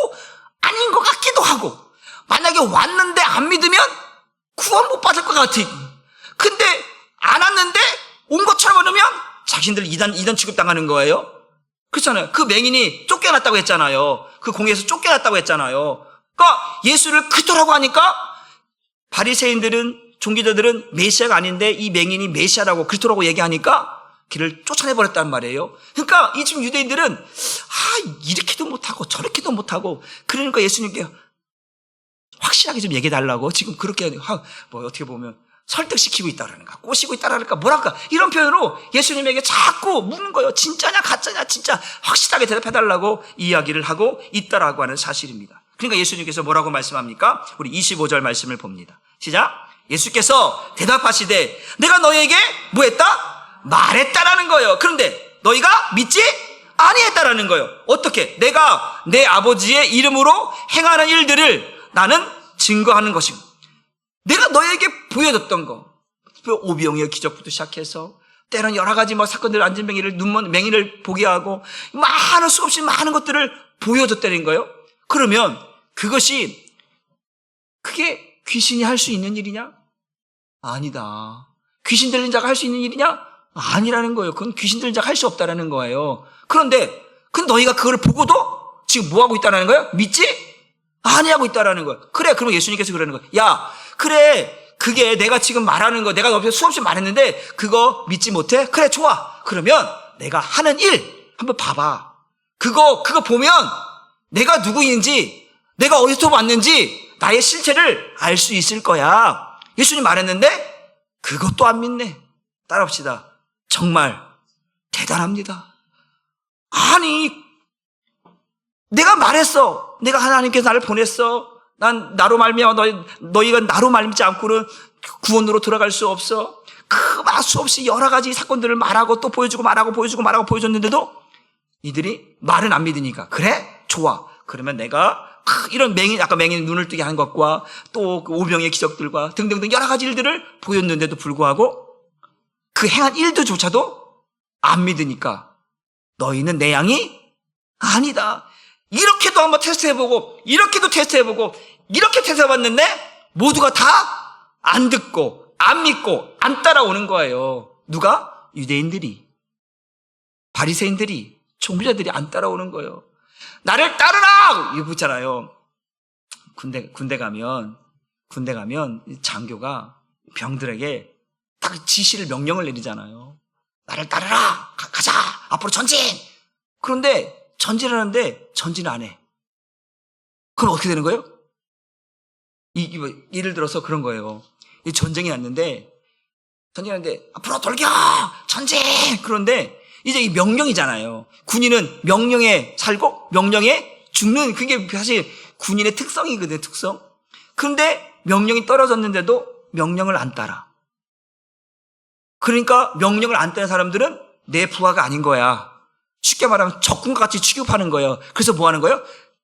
아닌 것 같기도 하고 만약에 왔는데 안 믿으면 구원 못 받을 것 같아. 근데 안 왔는데 온 것처럼 오면 자신들 이단 취급당하는 거예요. 그렇잖아요. 그 맹인이 쫓겨났다고 했잖아요. 그 공회에서 쫓겨났다고 했잖아요. 그러니까 예수를 그리스도라고 하니까 바리새인들은 종교자들은 메시아가 아닌데 이 맹인이 메시아라고 그리스도라고 얘기하니까 길을 쫓아내버렸단 말이에요. 그러니까 이 지금 유대인들은 이렇게도 못하고 저렇게도 못하고 그러니까 예수님께 확실하게 좀 얘기해달라고 지금 그렇게 어떻게 보면 설득시키고 있다라는가 꼬시고 있다라는가 뭐랄까 이런 표현으로 예수님에게 자꾸 묻는 거예요. 진짜냐 가짜냐 진짜 확실하게 대답해달라고 이야기를 하고 있다라고 하는 사실입니다. 그러니까 예수님께서 뭐라고 말씀합니까? 우리 25절 말씀을 봅니다. 시작. 예수께서 대답하시되 내가 너희에게 뭐 했다? 말했다라는 거예요. 그런데 너희가 믿지 아니했다라는 거예요. 어떻게? 내가 내 아버지의 이름으로 행하는 일들을 나는 증거하는 것이고 내가 너희에게 보여줬던 거 오병이어 기적부터 시작해서 때로는 여러 가지 사건들 안진뱅이를 맹인을 보게 하고 많은 수없이 많은 것들을 보여줬다는 거예요. 그러면 그게 귀신이 할 수 있는 일이냐? 아니다. 귀신 들린 자가 할 수 있는 일이냐? 아니라는 거예요. 그건 귀신 들린 자가 할 수 없다라는 거예요. 그런데 너희가 그걸 보고도 지금 뭐 하고 있다라는 거예요? 믿지? 아니하고 있다라는 거예요. 그래, 그러면 예수님께서 그러는 거예요. 야, 그래, 그게 내가 지금 말하는 거, 내가 옆에서 수없이 말했는데 그거 믿지 못해? 그래, 좋아. 그러면 내가 하는 일 한번 봐봐. 그거 보면 내가 누구인지, 내가 어디서 왔는지 나의 실체를 알 수 있을 거야. 예수님 말했는데 그것도 안 믿네. 따라합시다. 정말 대단합니다. 아니, 내가 말했어. 내가 하나님께서 나를 보냈어. 난 나로 말미암아 너희가 나로 말미지 않고는 구원으로 들어갈 수 없어. 그 막 수없이 여러 가지 사건들을 말하고 또 보여주고 말하고 보여줬는데도 이들이 말은 안 믿으니까 그래? 좋아. 그러면 내가 이런 아까 맹인 눈을 뜨게 한 것과 또 그 오병의 기적들과 등등등 여러 가지 일들을 보였는데도 불구하고 그 행한 일도조차도 안 믿으니까 너희는 내 양이 아니다. 이렇게도 한번 테스트해보고 이렇게도 테스트해보고 이렇게 테스트해봤는데 모두가 다 안 듣고 안 믿고 안 따라오는 거예요. 누가? 유대인들이, 바리새인들이, 종교자들이 안 따라오는 거예요. 나를 따르라! 이거 붙잖아요. 군대 가면 장교가 병들에게 딱 지시를 명령을 내리잖아요. 나를 따르라! 가자! 앞으로 전진! 그런데 전진하는데 전진을 안 해. 그럼 어떻게 되는 거예요? 예를 들어서 그런 거예요. 이 전쟁이 났는데 전쟁하는데 앞으로 돌겨! 전진! 그런데 이제 이 명령이잖아요. 군인은 명령에 살고 명령에 죽는, 그게 사실 군인의 특성이거든요. 특성. 그런데 명령이 떨어졌는데도 명령을 안 따라. 그러니까 명령을 안 따르는 사람들은 내 부하가 아닌 거야. 쉽게 말하면 적군과 같이 취급하는 거예요. 그래서 뭐 하는 거예요?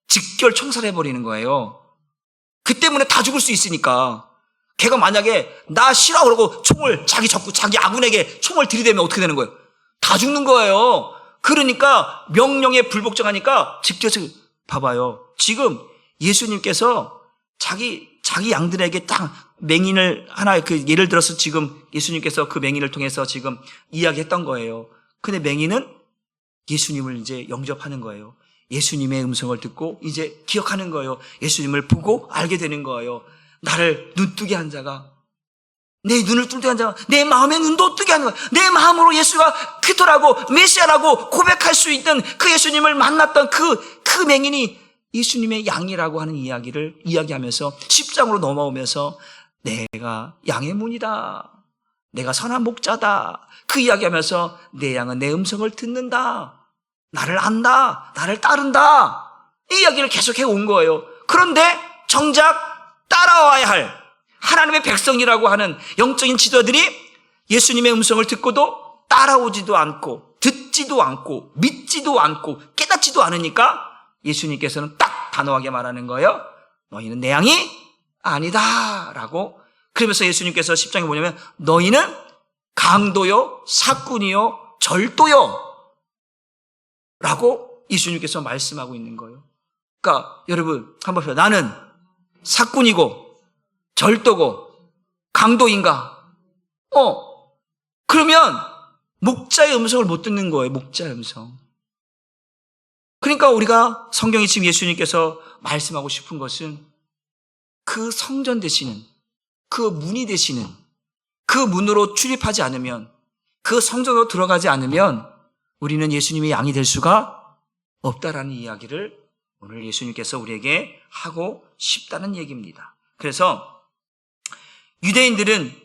직결 총살해버리는 거예요. 그 때문에 다 죽을 수 있으니까. 걔가 만약에 나 싫어 그러고 자기 아군에게 총을 들이대면 어떻게 되는 거예요? 다 죽는 거예요. 그러니까 명령에 불복종하니까 직접 봐봐요. 지금 예수님께서 자기 양들에게 딱 맹인을 하나, 예를 들어서 지금 예수님께서 그 맹인을 통해서 지금 이야기했던 거예요. 근데 맹인은 예수님을 이제 영접하는 거예요. 예수님의 음성을 듣고 이제 기억하는 거예요. 예수님을 보고 알게 되는 거예요. 나를 눈뜨게 한 자가, 내 눈을 뜨게 한 자가 내 마음의 눈도 뜨게 하는 거예요. 내 마음으로 예수가 그리스도라고 메시아라고 고백할 수 있던 그 예수님을 만났던 그 맹인이 예수님의 양이라고 하는 이야기를 이야기하면서 10장으로 넘어오면서 내가 양의 문이다. 내가 선한 목자다. 그 이야기하면서 내 양은 내 음성을 듣는다. 나를 안다. 나를 따른다. 이 이야기를 계속해 온 거예요. 그런데 정작 따라와야 할 하나님의 백성이라고 하는 영적인 지도들이 예수님의 음성을 듣고도 따라오지도 않고 듣지도 않고 믿지도 않고 깨닫지도 않으니까 예수님께서는 딱 단호하게 말하는 거예요. 너희는 내 양이 아니다 라고. 그러면서 예수님께서 10장에 뭐냐면 너희는 강도요 사꾼이요 절도요 라고 예수님께서 말씀하고 있는 거예요. 그러니까 여러분 한번 보세요. 나는 사꾼이고 절도고 강도인가? 그러면 목자의 음성을 못 듣는 거예요. 목자의 음성. 그러니까 우리가 성경에 지금 예수님께서 말씀하고 싶은 것은 그 성전 되시는, 그 문이 되시는, 그 문으로 출입하지 않으면, 그 성전으로 들어가지 않으면 우리는 예수님의 양이 될 수가 없다라는 이야기를 오늘 예수님께서 우리에게 하고 싶다는 얘기입니다. 그래서 유대인들은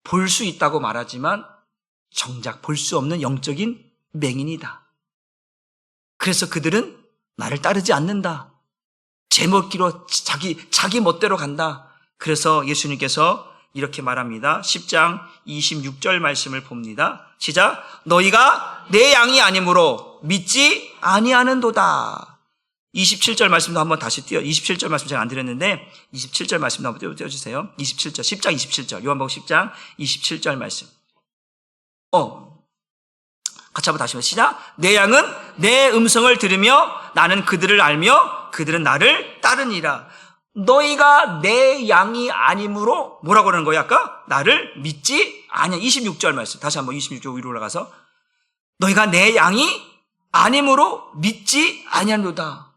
볼 수 있다고 말하지만 정작 볼 수 없는 영적인 맹인이다. 그래서 그들은 나를 따르지 않는다. 제 멋대로 자기 멋대로 간다. 그래서 예수님께서 이렇게 말합니다. 10장 26절 말씀을 봅니다. 시작. 너희가 내 양이 아니므로 믿지 아니하는도다. 27절 말씀도 한번 다시 27절 말씀 제가 안 드렸는데 27절 말씀도 한번 띄워주세요. 27절, 10장 27절, 요한복음 10장 27절 말씀. 같이 한번 다시 시작. 내 양은 내 음성을 들으며 나는 그들을 알며 그들은 나를 따르니라. 너희가 내 양이 아니므로 뭐라고 그러는 거야? 아까 나를 믿지 아니야. 26절 말씀. 다시 한번 26절 위로 올라가서 너희가 내 양이 아니므로 믿지 아니하노다.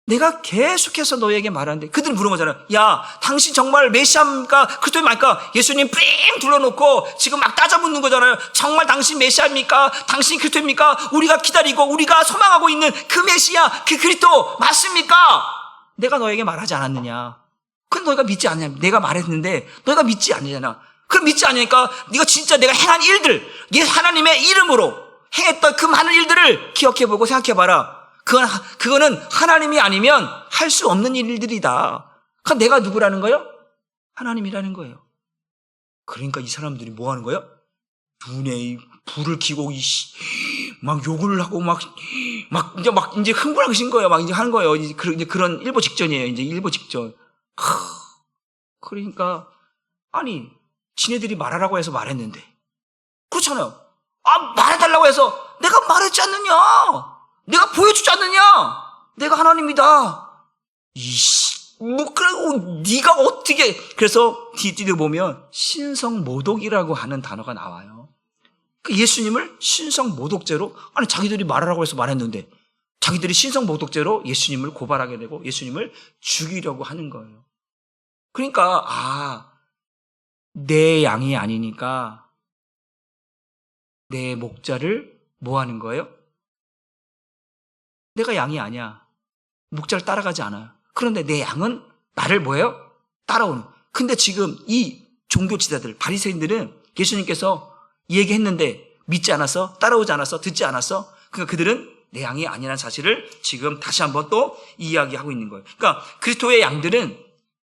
내가 계속해서 너희에게 말하는데 그들은 물은 거잖아요. 야, 당신 정말 메시아입니까? 그리스도인 말까? 예수님 삥 둘러놓고 지금 막 따져묻는 거잖아요. 정말 당신 메시아입니까? 당신 그리스도입니까? 우리가 기다리고 우리가 소망하고 있는 그 메시아, 그 그리스도 맞습니까? 내가 너에게 말하지 않았느냐? 그럼 너희가 믿지 않냐? 내가 말했는데 너희가 믿지 않느냐? 그럼 믿지 않으니까 네가 진짜 내가 행한 일들, 하나님의 이름으로 행했던 그 많은 일들을 기억해보고 생각해봐라. 그거는 하나님이 아니면 할 수 없는 일들이다. 그럼 내가 누구라는 거예요? 하나님이라는 거예요. 그러니까 이 사람들이 뭐 하는 거예요? 눈에 불을 켜고 막 욕을 하고 막 이제 흥분하신 거예요. 막 이제 하는 거예요. 이제 그런 일보 직전이에요. 이제 일보 직전. 그러니까 아니 지네들이 말하라고 해서 말했는데 그렇잖아요. 말해달라고 해서 내가 말했지 않느냐? 내가 보여주지 않느냐? 내가 하나님이다. 그러고 네가 어떻게? 그래서 뒤에 보면 신성모독이라고 하는 단어가 나와요. 예수님을 신성모독죄로, 아니 자기들이 말하라고 해서 말했는데 자기들이 신성모독죄로 예수님을 고발하게 되고 예수님을 죽이려고 하는 거예요. 그러니까 내 양이 아니니까 내 목자를 뭐 하는 거예요? 내가 양이 아니야. 목자를 따라가지 않아요. 그런데 내 양은 나를 뭐예요? 따라오는. 근데 지금 이 종교 지도자들, 바리새인들은 예수님께서 얘기했는데 믿지 않았어? 따라오지 않았어? 듣지 않았어? 그러니까 그들은 내 양이 아니라는 사실을 지금 다시 한번 또 이야기하고 있는 거예요. 그러니까 그리스도의 양들은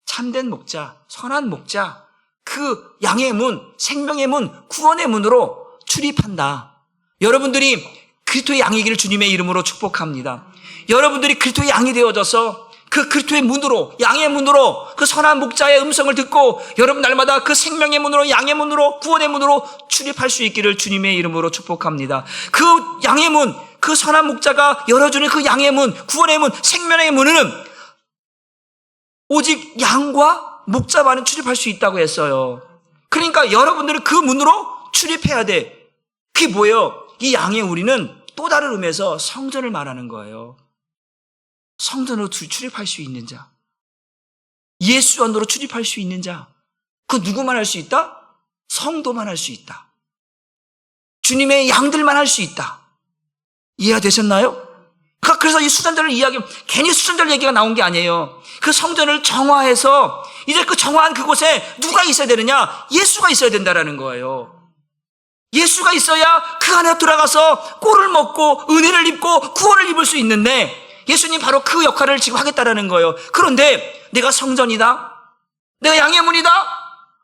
참된 목자, 선한 목자, 그 양의 문, 생명의 문, 구원의 문으로 출입한다. 여러분들이 그리스도의 양이기를 주님의 이름으로 축복합니다. 여러분들이 그리스도의 양이 되어져서 그 그리스도의 문으로, 양의 문으로, 그 선한 목자의 음성을 듣고 여러분 날마다 그 생명의 문으로, 양의 문으로, 구원의 문으로 출입할 수 있기를 주님의 이름으로 축복합니다. 그 양의 문, 그 선한 목자가 열어주는 그 양의 문, 구원의 문, 생명의 문은 오직 양과 목자만은 출입할 수 있다고 했어요. 그러니까 여러분들은 그 문으로 출입해야 돼. 그게 뭐예요? 이 양의 우리는 또 다른 의미에서 성전을 말하는 거예요. 성전으로 출입할 수 있는 자, 예수 안으로 출입할 수 있는 자, 그 누구만 할 수 있다? 성도만 할 수 있다. 주님의 양들만 할 수 있다. 이해가 되셨나요? 그래서 이 수전자를 괜히 수전자 얘기가 나온 게 아니에요. 그 성전을 정화해서 이제 그 정화한 그곳에 누가 있어야 되느냐? 예수가 있어야 된다라는 거예요. 예수가 있어야 그 안에 들어가서 꼴을 먹고 은혜를 입고 구원을 입을 수 있는데 예수님 바로 그 역할을 지금 하겠다라는 거예요. 그런데 내가 성전이다, 내가 양의 문이다,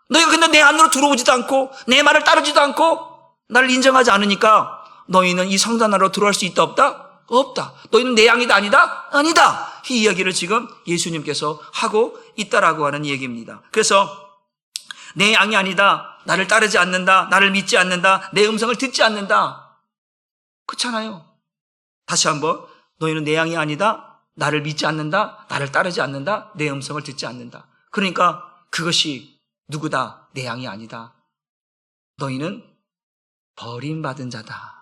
너희가 근데 내 안으로 들어오지도 않고 내 말을 따르지도 않고 나를 인정하지 않으니까 너희는 이 성전 안으로 들어갈 수 있다 없다? 없다. 너희는 내 양이다 아니다? 아니다. 이 이야기를 지금 예수님께서 하고 있다라고 하는 얘기입니다. 그래서 내 양이 아니다, 나를 따르지 않는다, 나를 믿지 않는다, 내 음성을 듣지 않는다. 그렇잖아요. 다시 한번 너희는 내 양이 아니다, 나를 믿지 않는다, 나를 따르지 않는다, 내 음성을 듣지 않는다. 그러니까 그것이 누구다? 내 양이 아니다. 너희는 버림받은 자다.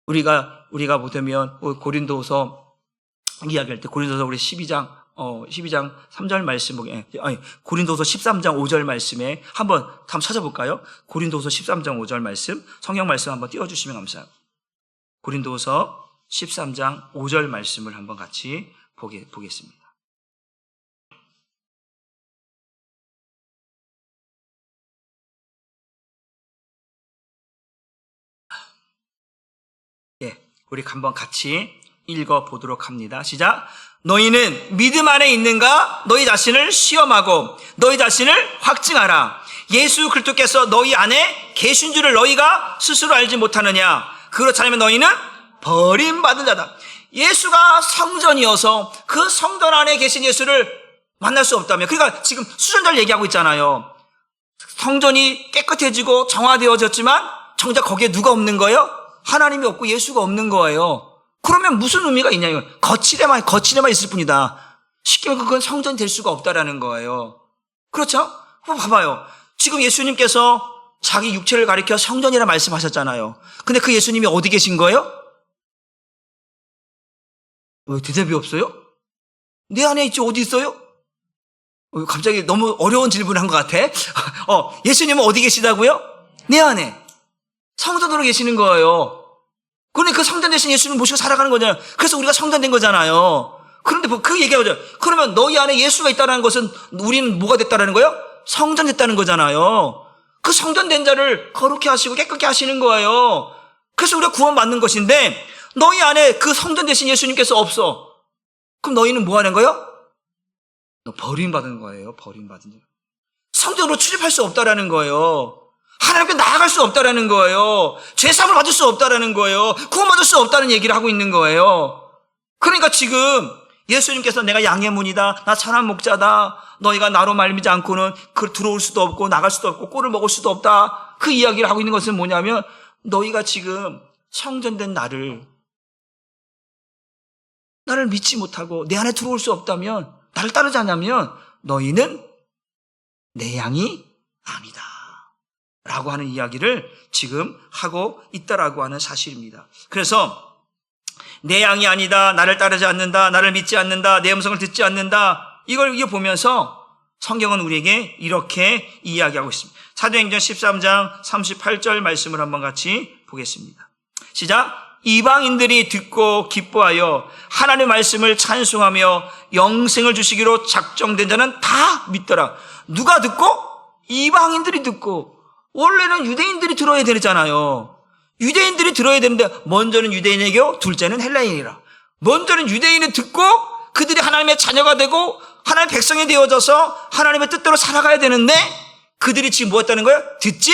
우리가 보면 고린도서 이야기할 때 고린도서 우리 12장 3절 말씀 고린도서 13장 5절 말씀에 한번 찾아볼까요? 고린도서 13장 5절 말씀, 성경 말씀 한번 띄워주시면 감사합니다. 고린도서 13장 5절 말씀을 한번 같이 보겠습니다. 우리 한번 같이 읽어보도록 합니다. 시작. 너희는 믿음 안에 있는가? 너희 자신을 시험하고 너희 자신을 확증하라. 예수 그리스도께서 너희 안에 계신 줄을 너희가 스스로 알지 못하느냐? 그렇지 않으면 너희는 버림받은 자다. 예수가 성전이어서 그 성전 안에 계신 예수를 만날 수 없다면, 그러니까 지금 수전자를 얘기하고 있잖아요. 성전이 깨끗해지고 정화되어졌지만 정작 거기에 누가 없는 거예요? 하나님이 없고 예수가 없는 거예요. 그러면 무슨 의미가 있냐? 거칠에만 있을 뿐이다. 쉽게 말하면 그건 성전이 될 수가 없다라는 거예요. 그렇죠? 봐봐요. 지금 예수님께서 자기 육체를 가리켜 성전이라 말씀하셨잖아요. 근데 그 예수님이 어디 계신 거예요? 왜 대답이 없어요? 내 안에 있지 어디 있어요? 갑자기 너무 어려운 질문을 한 것 같아. 예수님은 어디 계시다고요? 내 안에. 성전으로 계시는 거예요. 그러니 그 성전 대신 예수님 모시고 살아가는 거잖아요. 그래서 우리가 성전 된 거잖아요. 그런데 그 얘기하죠. 그러면 너희 안에 예수가 있다는 것은 우리는 뭐가 됐다는 거예요? 성전 됐다는 거잖아요. 그 성전 된 자를 거룩히 하시고 깨끗게 하시는 거예요. 그래서 우리가 구원받는 것인데 너희 안에 그 성전 대신 예수님께서 없어. 그럼 너희는 뭐 하는 거예요? 너 버림받은 거예요. 버림받은 자. 성전으로 출입할 수 없다라는 거예요. 하나님께 나아갈 수 없다라는 거예요. 죄사함을 받을 수 없다라는 거예요. 구원받을 수 없다는 얘기를 하고 있는 거예요. 그러니까 지금 예수님께서 내가 양의 문이다. 나 선한 목자다. 너희가 나로 말미지 않고는 들어올 수도 없고 나갈 수도 없고 꼴을 먹을 수도 없다. 그 이야기를 하고 있는 것은 뭐냐면 너희가 지금 성전된 나를 믿지 못하고 내 안에 들어올 수 없다면 나를 따르지 않냐면 너희는 내 양이 아니다 라고 하는 이야기를 지금 하고 있다라고 하는 사실입니다. 그래서 내 양이 아니다, 나를 따르지 않는다, 나를 믿지 않는다, 내 음성을 듣지 않는다, 이걸 보면서 성경은 우리에게 이렇게 이야기하고 있습니다. 사도행전 13장 38절 말씀을 한번 같이 보겠습니다. 시작. 이방인들이 듣고 기뻐하여 하나님의 말씀을 찬송하며 영생을 주시기로 작정된 자는 다 믿더라. 누가 듣고? 이방인들이 듣고. 원래는 유대인들이 들어야 되잖아요. 유대인들이 들어야 되는데 먼저는 유대인에게 둘째는 헬라인이라. 먼저는 유대인이 듣고 그들이 하나님의 자녀가 되고 하나님의 백성이 되어져서 하나님의 뜻대로 살아가야 되는데 그들이 지금 뭐 했다는 거예요? 듣지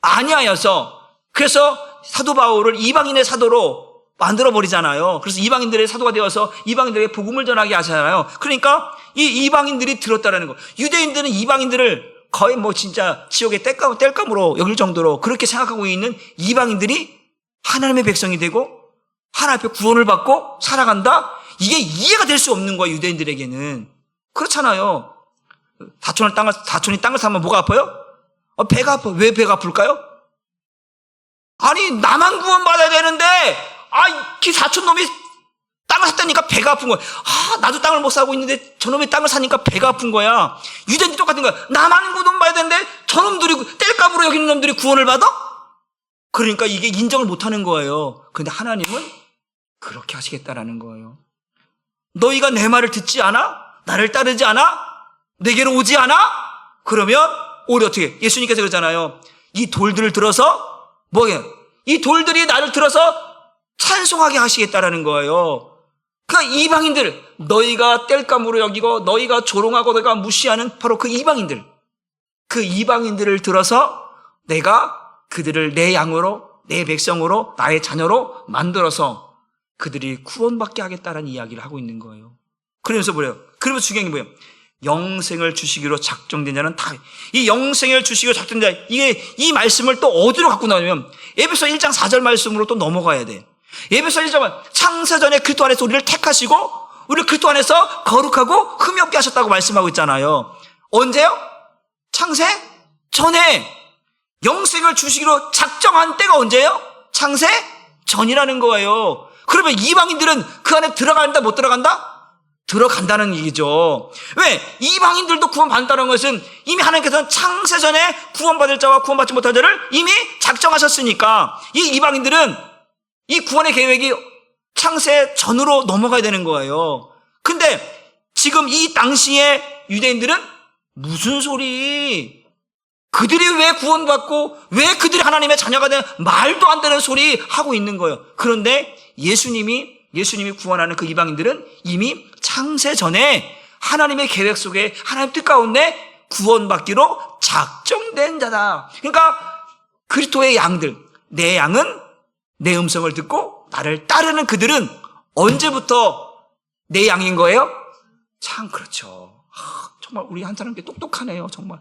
아니하여서. 그래서 사도 바울을 이방인의 사도로 만들어버리잖아요. 그래서 이방인들의 사도가 되어서 이방인들에게 복음을 전하게 하잖아요. 그러니까 이 이방인들이 들었다는 거. 유대인들은 이방인들을 거의 뭐 진짜 지옥의 땔감으로 여길 정도로 그렇게 생각하고 있는 이방인들이 하나님의 백성이 되고 하나님 앞에 구원을 받고 살아간다? 이게 이해가 될 수 없는 거예요, 유대인들에게는. 그렇잖아요. 다촌이 땅을 사면 뭐가 아파요? 배가 아파. 왜 배가 아플까요? 아니, 나만 구원받아야 되는데, 그 사촌 놈이 땅을 샀다니까 배가 아픈 거야. 나도 땅을 못 사고 있는데 저놈이 땅을 사니까 배가 아픈 거야. 유대인도 똑같은 거야. 나만 구원받아야 되는데 저놈들이 땔감으로 여기는 놈들이 구원을 받아? 그러니까 이게 인정을 못 하는 거예요. 그런데 하나님은 그렇게 하시겠다라는 거예요. 너희가 내 말을 듣지 않아? 나를 따르지 않아? 내게로 오지 않아? 그러면 우리 어떻게? 예수님께서 그러잖아요. 이 돌들을 들어서 뭐예요? 이 돌들이 나를 들어서 찬송하게 하시겠다라는 거예요. 그러니까 이방인들, 너희가 땔감으로 여기고 너희가 조롱하고 너희가 무시하는 바로 그 이방인들, 그 이방인들을 들어서 내가 그들을 내 양으로, 내 백성으로, 나의 자녀로 만들어서 그들이 구원받게 하겠다는 이야기를 하고 있는 거예요. 그러면서 뭐래요? 그러면서 중요한 게 뭐예요? 영생을 주시기로 작정된 자는 다. 이 영생을 주시기로 작정된 자, 이 말씀을 또 어디로 갖고 나오냐면 에베소 1장 4절 말씀으로 또 넘어가야 돼. 에베소 1장은 창세전에 그리스도 안에서 우리를 택하시고 우리를 그리스도 안에서 거룩하고 흠이 없게 하셨다고 말씀하고 있잖아요. 언제요? 창세 전에 영생을 주시기로 작정한 때가 언제예요? 창세 전이라는 거예요. 그러면 이방인들은 그 안에 들어간다 못 들어간다? 들어간다는 얘기죠. 왜? 이방인들도 구원받는다는 것은 이미 하나님께서는 창세전에 구원받을 자와 구원받지 못할 자를 이미 작정하셨으니까 이 이방인들은 이 구원의 계획이 창세 전으로 넘어가야 되는 거예요. 근데 지금 이 당시에 유대인들은 무슨 소리? 그들이 왜 구원받고 왜 그들이 하나님의 자녀가 되는 말도 안 되는 소리 하고 있는 거예요. 그런데 예수님이 구원하는 그 이방인들은 이미 창세 전에 하나님의 계획 속에 하나님 뜻 가운데 구원받기로 작정된 자다. 그러니까 그리스도의 양들, 내 양은 내 음성을 듣고 나를 따르는 그들은 언제부터 내 양인 거예요? 참 그렇죠. 정말 우리 한 사람께 똑똑하네요. 정말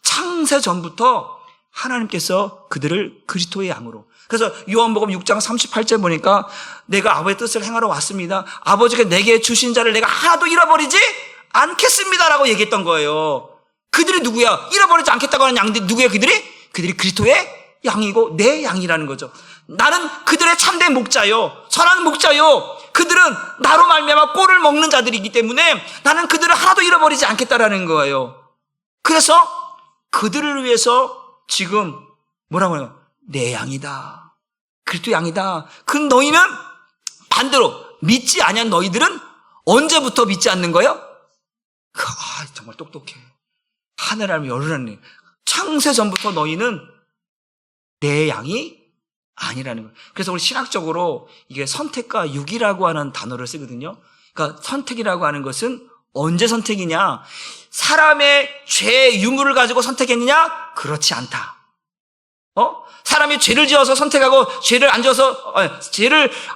창세 전부터 하나님께서 그들을 그리스도의 양으로. 그래서 요한복음 6장 38절 보니까 내가 아버지의 뜻을 행하러 왔습니다. 아버지가 내게 주신 자를 내가 하나도 잃어버리지 않겠습니다라고 얘기했던 거예요. 그들이 누구야? 잃어버리지 않겠다고 하는 양들이 누구야? 그들이 그리스도의 양이고 내 양이라는 거죠. 나는 그들의 참된 목자요, 선한 목자요. 그들은 나로 말미암아 꼴을 먹는 자들이기 때문에 나는 그들을 하나도 잃어버리지 않겠다라는 거예요. 그래서 그들을 위해서 지금 뭐라고 해요? 내 양이다, 그리스도 양이다. 그 너희는 반대로 믿지 아니한 너희들은 언제부터 믿지 않는 거예요? 정말 똑똑해. 하늘 하나님 열을 하나님. 창세 전부터 너희는 내 양이 아니라는 거예요. 그래서 우리 신학적으로 이게 선택과 유기라고 하는 단어를 쓰거든요. 그러니까 선택이라고 하는 것은 언제 선택이냐? 사람의 죄 유무를 가지고 선택했느냐? 그렇지 않다. 사람이 죄를 지어서 선택하고 죄를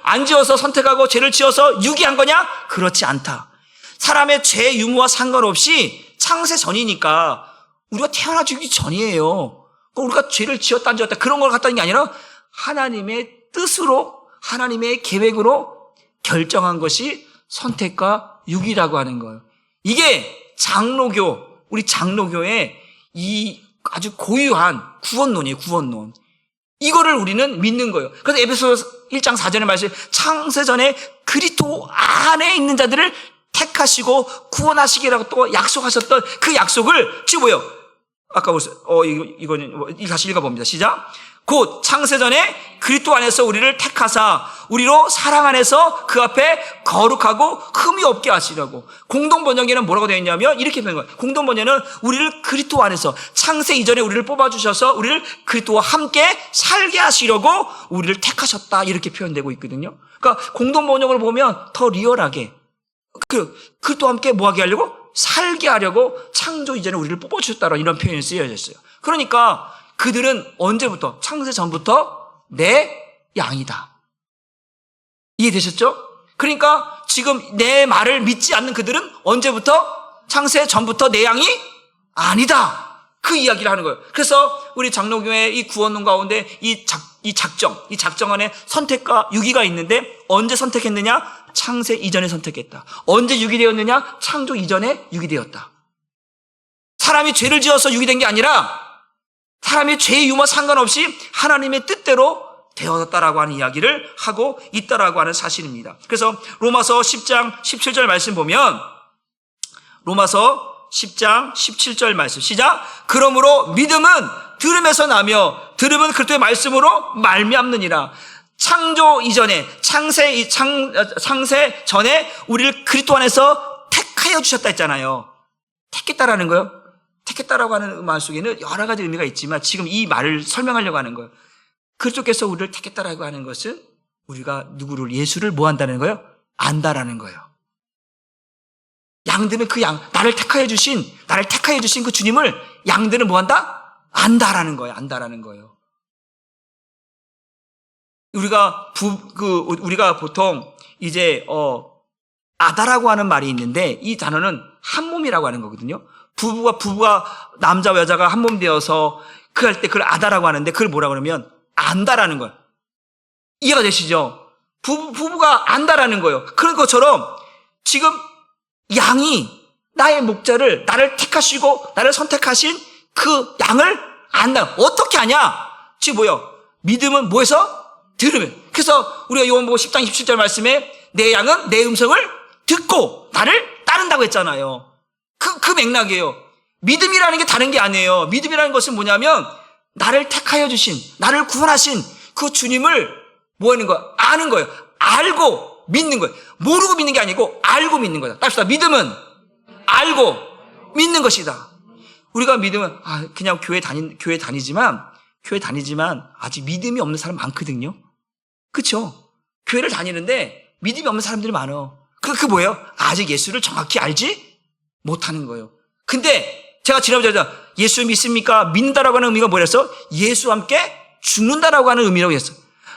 안 지어서 선택하고 죄를 지어서 유기한 거냐? 그렇지 않다. 사람의 죄 유무와 상관없이 창세 전이니까 우리가 태어나기 전이에요. 우리가 죄를 지었다 안 지었다 그런 걸 갖다는 게 아니라 하나님의 뜻으로, 하나님의 계획으로 결정한 것이 선택과 유기라고 하는 거예요. 이게 우리 장로교의 이 아주 고유한 구원론이에요, 구원론. 이거를 우리는 믿는 거예요. 그래서 에베소서 1장 4절의 말씀, 창세전에 그리스도 안에 있는 자들을 택하시고 구원하시기라고 또 약속하셨던 그 약속을 지금 뭐예요? 아까 보세요. 이거는 다시 읽어봅니다. 시작. 곧 창세전에 그리스도 안에서 우리를 택하사 우리로 사랑 안에서 그 앞에 거룩하고 흠이 없게 하시려고. 공동 번역에는 뭐라고 되어 있냐면 이렇게 표현한 거예요. 공동 번역은 우리를 그리스도 안에서 창세 이전에 우리를 뽑아주셔서 우리를 그리스도와 함께 살게 하시려고 우리를 택하셨다 이렇게 표현되고 있거든요. 그러니까 공동 번역을 보면 더 리얼하게 그리스도와 함께 뭐하게 하려고? 살게 하려고 창조 이전에 우리를 뽑아주셨다라는 이런 표현이 쓰여져 있어요. 그러니까 그들은 언제부터? 창세 전부터 내 양이다. 이해되셨죠? 그러니까 지금 내 말을 믿지 않는 그들은 언제부터? 창세 전부터 내 양이 아니다. 그 이야기를 하는 거예요. 그래서 우리 장로교회 이 구원론 가운데 이 작정 안에 선택과 유기가 있는데 언제 선택했느냐? 창세 이전에 선택했다. 언제 유기되었느냐? 창조 이전에 유기되었다. 사람이 죄를 지어서 유기된 게 아니라 사람의 죄의 유무와 상관없이 하나님의 뜻대로 되었다라고 하는 이야기를 하고 있다라고 하는 사실입니다. 그래서 로마서 10장 17절 말씀 보면 로마서 10장 17절 말씀 시작. 그러므로 믿음은 들음에서 나며 들음은 그리스도의 말씀으로 말미암느니라. 창조 이전에 창세 전에 우리를 그리스도 안에서 택하여 주셨다 했잖아요. 택했다라는 거예요. 택했다라고 하는 말 속에는 여러 가지 의미가 있지만 지금 이 말을 설명하려고 하는 거예요. 그리스도께서 우리를 택했다라고 하는 것은 우리가 누구를 예수를 뭐 한다는 거예요? 안다라는 거예요. 양들은 그 나를 택하여 주신 그 주님을 양들은 뭐 한다? 안다라는 거예요. 안다라는 거예요. 우리가 보통 이제 아다라고 하는 말이 있는데 이 단어는 한 몸이라고 하는 거거든요. 부부가 남자와 여자가 한 몸 되어서 할 때 그걸 아다라고 하는데 그걸 뭐라고 그러면 안다라는 거예요. 이해가 되시죠? 부부가 안다라는 거예요. 그런 것처럼 지금 양이 나의 목자를 나를 택하시고 나를 선택하신 그 양을 안다. 어떻게 아냐? 지금 뭐예요? 믿음은 뭐에서? 들으면. 그래서 우리가 요한복음 10장 27절 말씀에 내 양은 내 음성을 듣고 나를 따른다고 했잖아요. 그 맥락이에요. 믿음이라는 게 다른 게 아니에요. 믿음이라는 것은 뭐냐면 나를 택하여 주신, 나를 구원하신 그 주님을 뭐 하는 거야? 아는 거예요. 알고 믿는 거예요. 모르고 믿는 게 아니고 알고 믿는 거다. 답시다. 믿음은 알고 믿는 것이다. 우리가 믿음은 그냥 교회 다니지만 아직 믿음이 없는 사람 많거든요. 그렇죠? 교회를 다니는데 믿음이 없는 사람들이 많아. 그 뭐예요? 아직 예수를 정확히 알지 못하는 거예요. 근데 제가 지난번에 예수 믿습니까? 믿는다라고 하는 의미가 뭐랬어? 예수와 함께 죽는다라고 하는 의미라고 했어.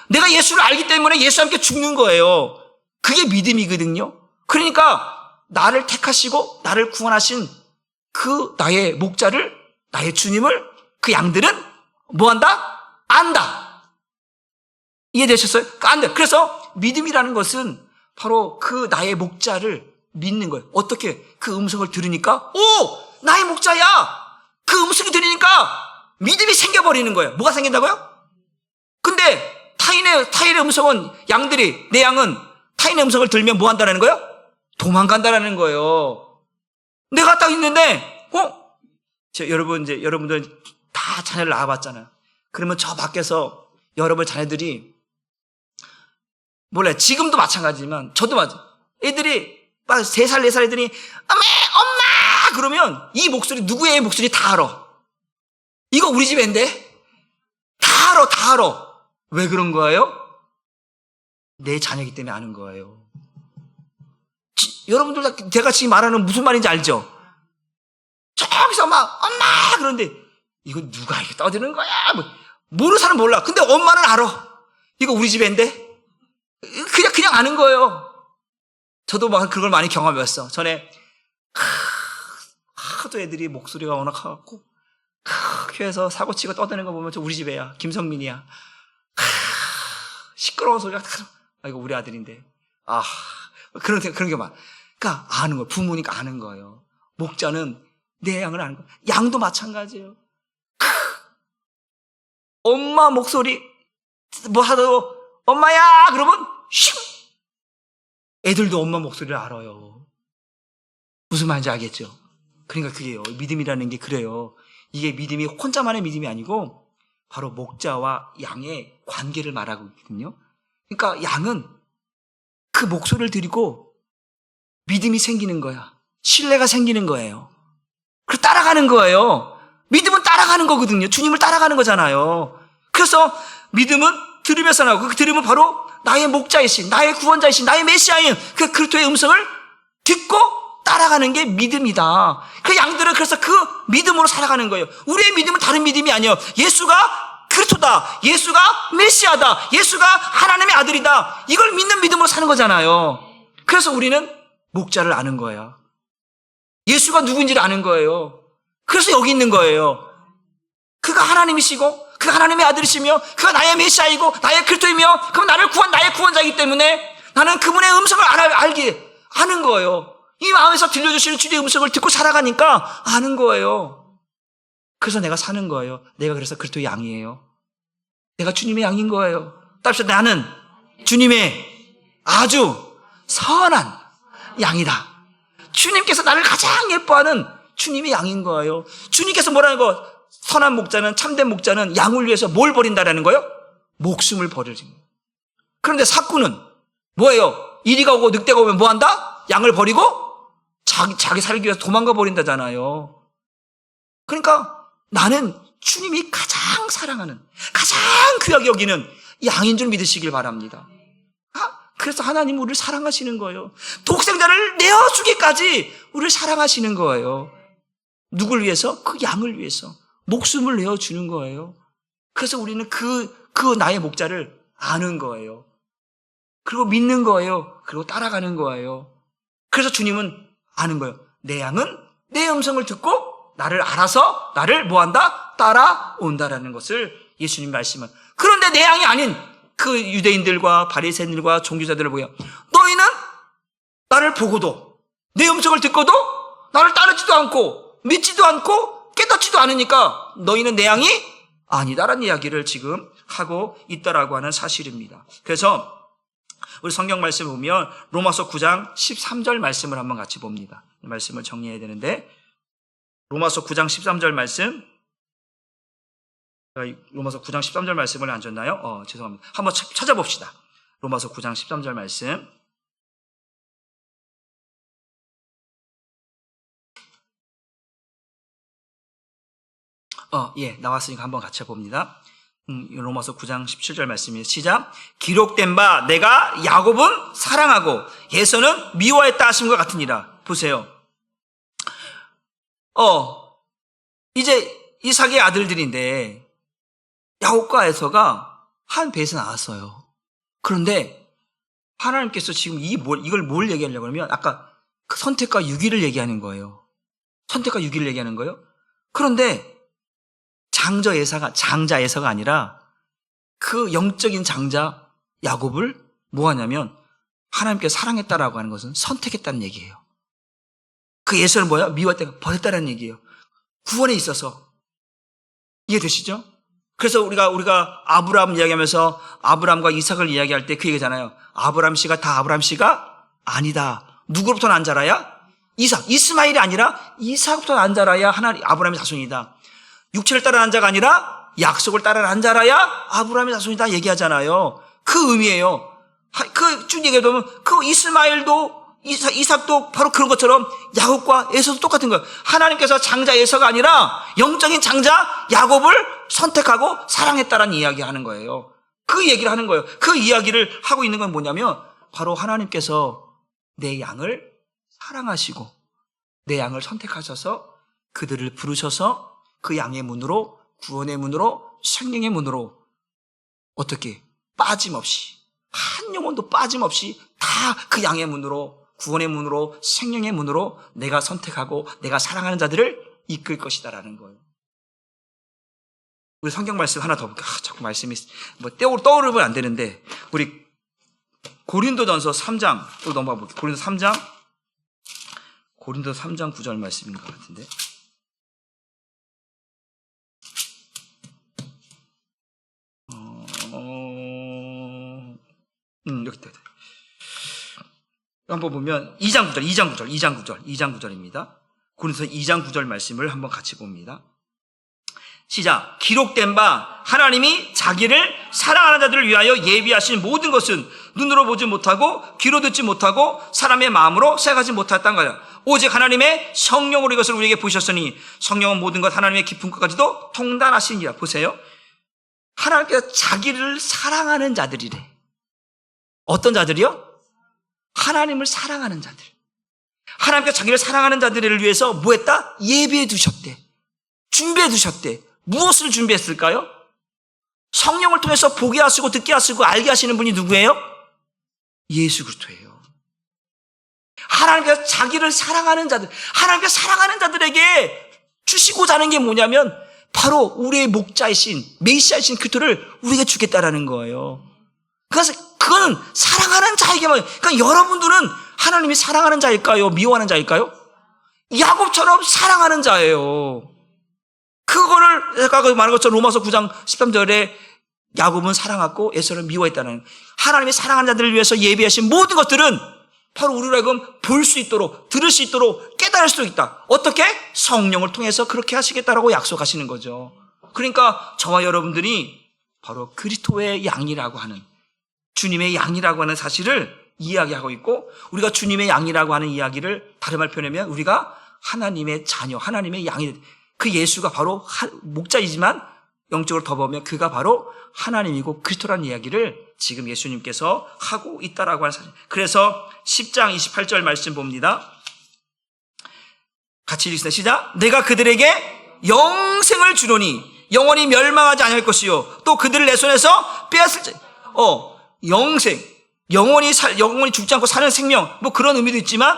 내가 예수를 알기 때문에 예수와 함께 죽는 거예요. 그게 믿음이거든요. 그러니까 나를 택하시고 나를 구원하신 그 나의 목자를, 나의 주님을 그 양들은 뭐한다? 안다. 이해되셨어요? 안다. 그래서 믿음이라는 것은 바로 그 나의 목자를 믿는 거예요. 어떻게? 그 음성을 들으니까 오! 나의 목자야! 그 음성이 들으니까 믿음이 생겨버리는 거예요. 뭐가 생긴다고요? 근데 타인의 음성은 양들이, 내 양은 타인의 음성을 들으면 뭐 한다는 거예요? 도망간다라는 거예요. 내가 딱 있는데 여러분들 다 자녀를 낳아봤잖아요. 그러면 저 밖에서 여러분 자녀들이 몰라요. 지금도 마찬가지지만 저도 애들이 3살, 4살 애들이 엄마! 그러면 이 목소리, 누구의 목소리 다 알아. 이거 우리 집 애인데? 다 알아. 왜 그런 거예요? 내 자녀이기 때문에 아는 거예요. 여러분들 제가 지금 말하는 무슨 말인지 알죠? 저기서 막 엄마! 그런데 이거 누가 이렇게 떠드는 거야? 모르는 사람 몰라. 근데 엄마는 알아. 이거 우리 집 애인데? 그냥 아는 거예요. 저도 막 그걸 많이 경험해봤어. 전에 하도 애들이 목소리가 워낙 커갖고 교회에서 사고치고 떠드는 거 보면 저 우리 집 애야. 김성민이야. 시끄러운 소리가 이거 우리 아들인데. 그런 게 많아. 그러니까 아는 거예요. 부모니까 아는 거예요. 목자는 내 양을 아는 거예요. 양도 마찬가지예요. 엄마 목소리 뭐 하도 엄마야 그러면 슉 애들도 엄마 목소리를 알아요. 무슨 말인지 알겠죠? 그러니까 그게요. 믿음이라는 게 그래요. 이게 믿음이 혼자만의 믿음이 아니고 바로 목자와 양의 관계를 말하고 있거든요. 그러니까 양은 그 목소리를 들이고 믿음이 생기는 거야. 신뢰가 생기는 거예요. 그래서 따라가는 거예요. 믿음은 따라가는 거거든요. 주님을 따라가는 거잖아요. 그래서 믿음은 들으면서 나오고 그 들으면 바로 나의 목자이신, 나의 구원자이신, 나의 메시아인 그 그리스도의 음성을 듣고 따라가는 게 믿음이다. 그 양들은 그래서 그 믿음으로 살아가는 거예요. 우리의 믿음은 다른 믿음이 아니에요. 예수가 그리스도다. 예수가 메시아다. 예수가 하나님의 아들이다. 이걸 믿는 믿음으로 사는 거잖아요. 그래서 우리는 목자를 아는 거예요. 예수가 누군지를 아는 거예요. 그래서 여기 있는 거예요. 그가 하나님이시고 그가 하나님의 아들이시며 그가 나의 메시아이고 나의 그리스도이며 그가 나를 구한 나의 구원자이기 때문에 나는 그분의 음성을 아는 거예요. 이 마음에서 들려주시는 주님의 음성을 듣고 살아가니까 아는 거예요. 그래서 내가 사는 거예요. 내가 그래서 그리스도의 양이에요. 내가 주님의 양인 거예요. 따라서 나는 주님의 아주 선한 양이다. 주님께서 나를 가장 예뻐하는 주님의 양인 거예요. 주님께서 뭐라는 거? 선한 목자는, 참된 목자는 양을 위해서 뭘 버린다라는 거예요? 목숨을 버리는 거예요. 그런데 사꾼은 뭐예요? 이리가 오고 늑대가 오면 뭐 한다? 양을 버리고 자기 살기 위해서 도망가 버린다잖아요. 그러니까 나는 주님이 가장 사랑하는, 가장 귀하게 여기는 양인 줄 믿으시길 바랍니다. 그래서 하나님은 우리를 사랑하시는 거예요. 독생자를 내어주기까지 우리를 사랑하시는 거예요. 누굴 위해서? 그 양을 위해서. 목숨을 내어주는 거예요. 그래서 우리는 그 나의 목자를 아는 거예요. 그리고 믿는 거예요. 그리고 따라가는 거예요. 그래서 주님은 아는 거예요. 내 양은 내 음성을 듣고 나를 알아서 나를 뭐한다? 따라온다라는 것을 예수님 말씀은. 그런데 내 양이 아닌 그 유대인들과 바리새인들과 종교자들을 보여. 너희는 나를 보고도 내 음성을 듣고도 나를 따르지도 않고 믿지도 않고 깨닫지도 않으니까 너희는 내 양이 아니다라는 이야기를 지금 하고 있다라고 하는 사실입니다. 그래서 우리 성경 말씀을 보면 로마서 9장 13절 말씀을 한번 같이 봅니다. 이 말씀을 정리해야 되는데 로마서 9장 13절 말씀, 로마서 9장 13절 말씀을 안 줬나요? 죄송합니다. 한번 찾아봅시다. 로마서 9장 13절 말씀. 나왔으니까 한번 같이 봅니다. 로마서 9장 17절 말씀이에요. 시작. 기록된 바 내가 야곱은 사랑하고 에서는 미워했다 하심과 같으니라. 보세요. 이제 이삭의 아들들인데 야곱과 에서가 한 배에서 나왔어요. 그런데 하나님께서 지금 이걸 뭘 얘기하려고 하면 아까 그 선택과 유기를 얘기하는 거예요. 선택과 유기를 얘기하는 거예요. 그런데 장자 에서가 아니라 그 영적인 장자 야곱을 뭐 하냐면 하나님께서 사랑했다라고 하는 것은 선택했다는 얘기예요. 그 에서는 뭐야? 미워했다가 버렸다는 얘기예요. 구원에 있어서. 이해되시죠? 그래서 우리가 아브라함 이야기하면서 아브라함과 이삭을 이야기할 때 그 얘기잖아요. 아브라함 씨가 다 아브라함 씨가 아니다. 누구로부터 난 자라야? 이스마엘이 아니라 이삭부터 난 자라야 아브라함의 자손이다. 육체를 따라 난 자가 아니라 약속을 따라 난 자라야 아브라함의 자손이다 얘기하잖아요. 그 의미예요. 쭉 얘기해 보면 그 이스마엘도 이삭도 바로 그런 것처럼 야곱과 에서도 똑같은 거예요. 하나님께서 장자 에서가 아니라 영적인 장자 야곱을 선택하고 사랑했다라는 이야기하는 거예요. 그 얘기를 하는 거예요. 그 이야기를 하고 있는 건 뭐냐면 바로 하나님께서 내 양을 사랑하시고 내 양을 선택하셔서 그들을 부르셔서 그 양의 문으로 구원의 문으로 생명의 문으로 어떻게 빠짐없이 한 영혼도 빠짐없이 다 그 양의 문으로 구원의 문으로 생명의 문으로 내가 선택하고 내가 사랑하는 자들을 이끌 것이다라는 거예요. 우리 성경 말씀 하나 더 볼게요. 자꾸 말씀이 떠오르면 안 되는데 우리 고린도전서 3장 또 넘어가 볼게요. 고린도 3장 9절 말씀인 것 같은데. 여기 있다. 한번 보면 2장 9절입니다. 고린도서 2장 9절 말씀을 한번 같이 봅니다. 시작. 기록된 바 하나님이 자기를 사랑하는 자들을 위하여 예비하신 모든 것은 눈으로 보지 못하고 귀로 듣지 못하고 사람의 마음으로 생각하지 못했다는 거예요. 오직 하나님의 성령으로 이것을 우리에게 보셨으니 성령은 모든 것 하나님의 깊은 것까지도 통달하시니라. 보세요. 하나님께서 자기를 사랑하는 자들이래. 어떤 자들이요? 하나님을 사랑하는 자들. 하나님께서 자기를 사랑하는 자들을 위해서 뭐 했다? 예비해 두셨대. 준비해 두셨대. 무엇을 준비했을까요? 성령을 통해서 보게 하시고 듣게 하시고 알게 하시는 분이 누구예요? 예수 그리스도예요. 하나님께서 자기를 사랑하는 자들, 하나님께서 사랑하는 자들에게 주시고자 하는 게 뭐냐면 바로 우리의 목자이신 메시아이신 그리스도를 우리에게 주겠다라는 거예요. 그래서 그거는 사랑하는 자에게만. 그러니까 여러분들은 하나님이 사랑하는 자일까요? 미워하는 자일까요? 야곱처럼 사랑하는 자예요. 그거를 아까 말한 것처럼 로마서 9장 13절에 야곱은 사랑하고 에서는 미워했다는, 하나님이 사랑하는 자들을 위해서 예비하신 모든 것들은 바로 우리로 하여금 볼 수 있도록, 들을 수 있도록, 깨달을 수 있다. 어떻게? 성령을 통해서 그렇게 하시겠다라고 약속하시는 거죠. 그러니까 저와 여러분들이 바로 그리스도의 양이라고 하는, 주님의 양이라고 하는 사실을 이야기하고 있고, 우리가 주님의 양이라고 하는 이야기를 다른 말 표현하면 우리가 하나님의 자녀, 하나님의 양이, 그 예수가 바로 목자이지만 영적으로 더 보면 그가 바로 하나님이고 그리스도라는 이야기를 지금 예수님께서 하고 있다라고 하는 사실. 그래서 10장 28절 말씀 봅니다. 같이 읽습니다. 시작. 내가 그들에게 영생을 주노니 영원히 멸망하지 않을 것이요 또 그들을 내 손에서 빼앗을 영생, 영원히 죽지 않고 사는 생명, 뭐 그런 의미도 있지만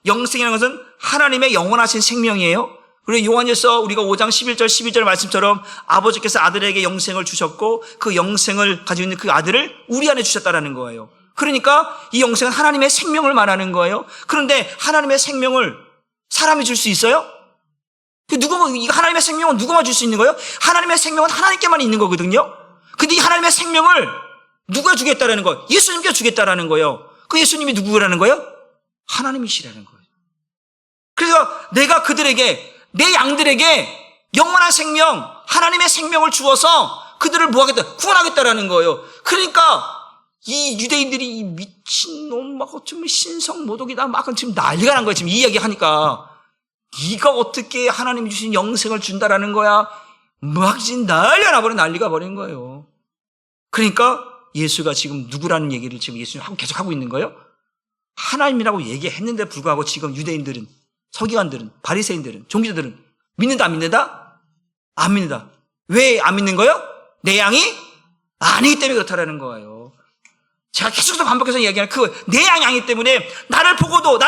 영생이라는 것은 하나님의 영원하신 생명이에요. 그리고 요한일서 우리가 5장 11절 12절 말씀처럼 아버지께서 아들에게 영생을 주셨고 그 영생을 가지고 있는 그 아들을 우리 안에 주셨다라는 거예요. 그러니까 이 영생은 하나님의 생명을 말하는 거예요. 그런데 하나님의 생명을 사람이 줄 수 있어요? 이 하나님의 생명은 누구만 줄 수 있는 거예요? 하나님의 생명은 하나님께만 있는 거거든요. 근데 이 하나님의 생명을 누가 주겠다라는 거예요? 예수님께 주겠다라는 거예요. 그 예수님이 누구라는 거예요? 하나님이시라는 거예요. 그래서 내가 그들에게, 내 양들에게 영원한 생명, 하나님의 생명을 주어서 그들을 뭐 하겠다? 구원하겠다라는 거예요. 그러니까 이 유대인들이 이 미친놈 막 어쩌면 신성모독이다 막 지금 난리가 난 거예요. 지금 이 이야기 하니까 네가 어떻게 하나님이 주신 영생을 준다라는 거야? 막 지금 난리가 버린 거예요. 그러니까 예수가 지금 누구라는 얘기를 지금 예수님 계속 하고 있는 거예요. 하나님이라고 얘기했는데 불구하고 지금 유대인들은, 서기관들은, 바리새인들은, 종교들은 믿는다 안 믿는다? 안 믿는다. 왜 안 믿는 거예요? 내 양이 아니기 때문에 그렇다라는 거예요. 제가 계속해서 반복해서 이야기하는 그 내 양이 아니기 때문에 나를 보고도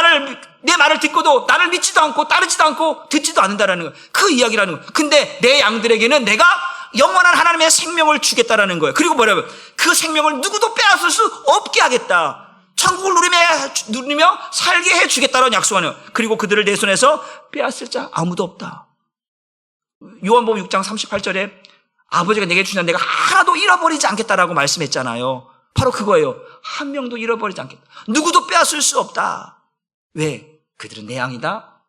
내 말을 듣고도 나를 믿지도 않고 따르지도 않고 듣지도 않는다라는 거예요. 그 이야기라는 거예요. 근데 내 양들에게는 내가 영원한 하나님의 생명을 주겠다라는 거예요. 그리고 뭐냐면 그 생명을 누구도 빼앗을 수 없게 하겠다. 천국을 누리며 살게 해주겠다라는 약속하는 거예요. 그리고 그들을 내 손에서 빼앗을 자 아무도 없다. 요한복음 6장 38절에 아버지가 내게 주신 내가 하나도 잃어버리지 않겠다라고 말씀했잖아요. 바로 그거예요. 한 명도 잃어버리지 않겠다. 누구도 빼앗을 수 없다. 왜? 그들은 내 양이다.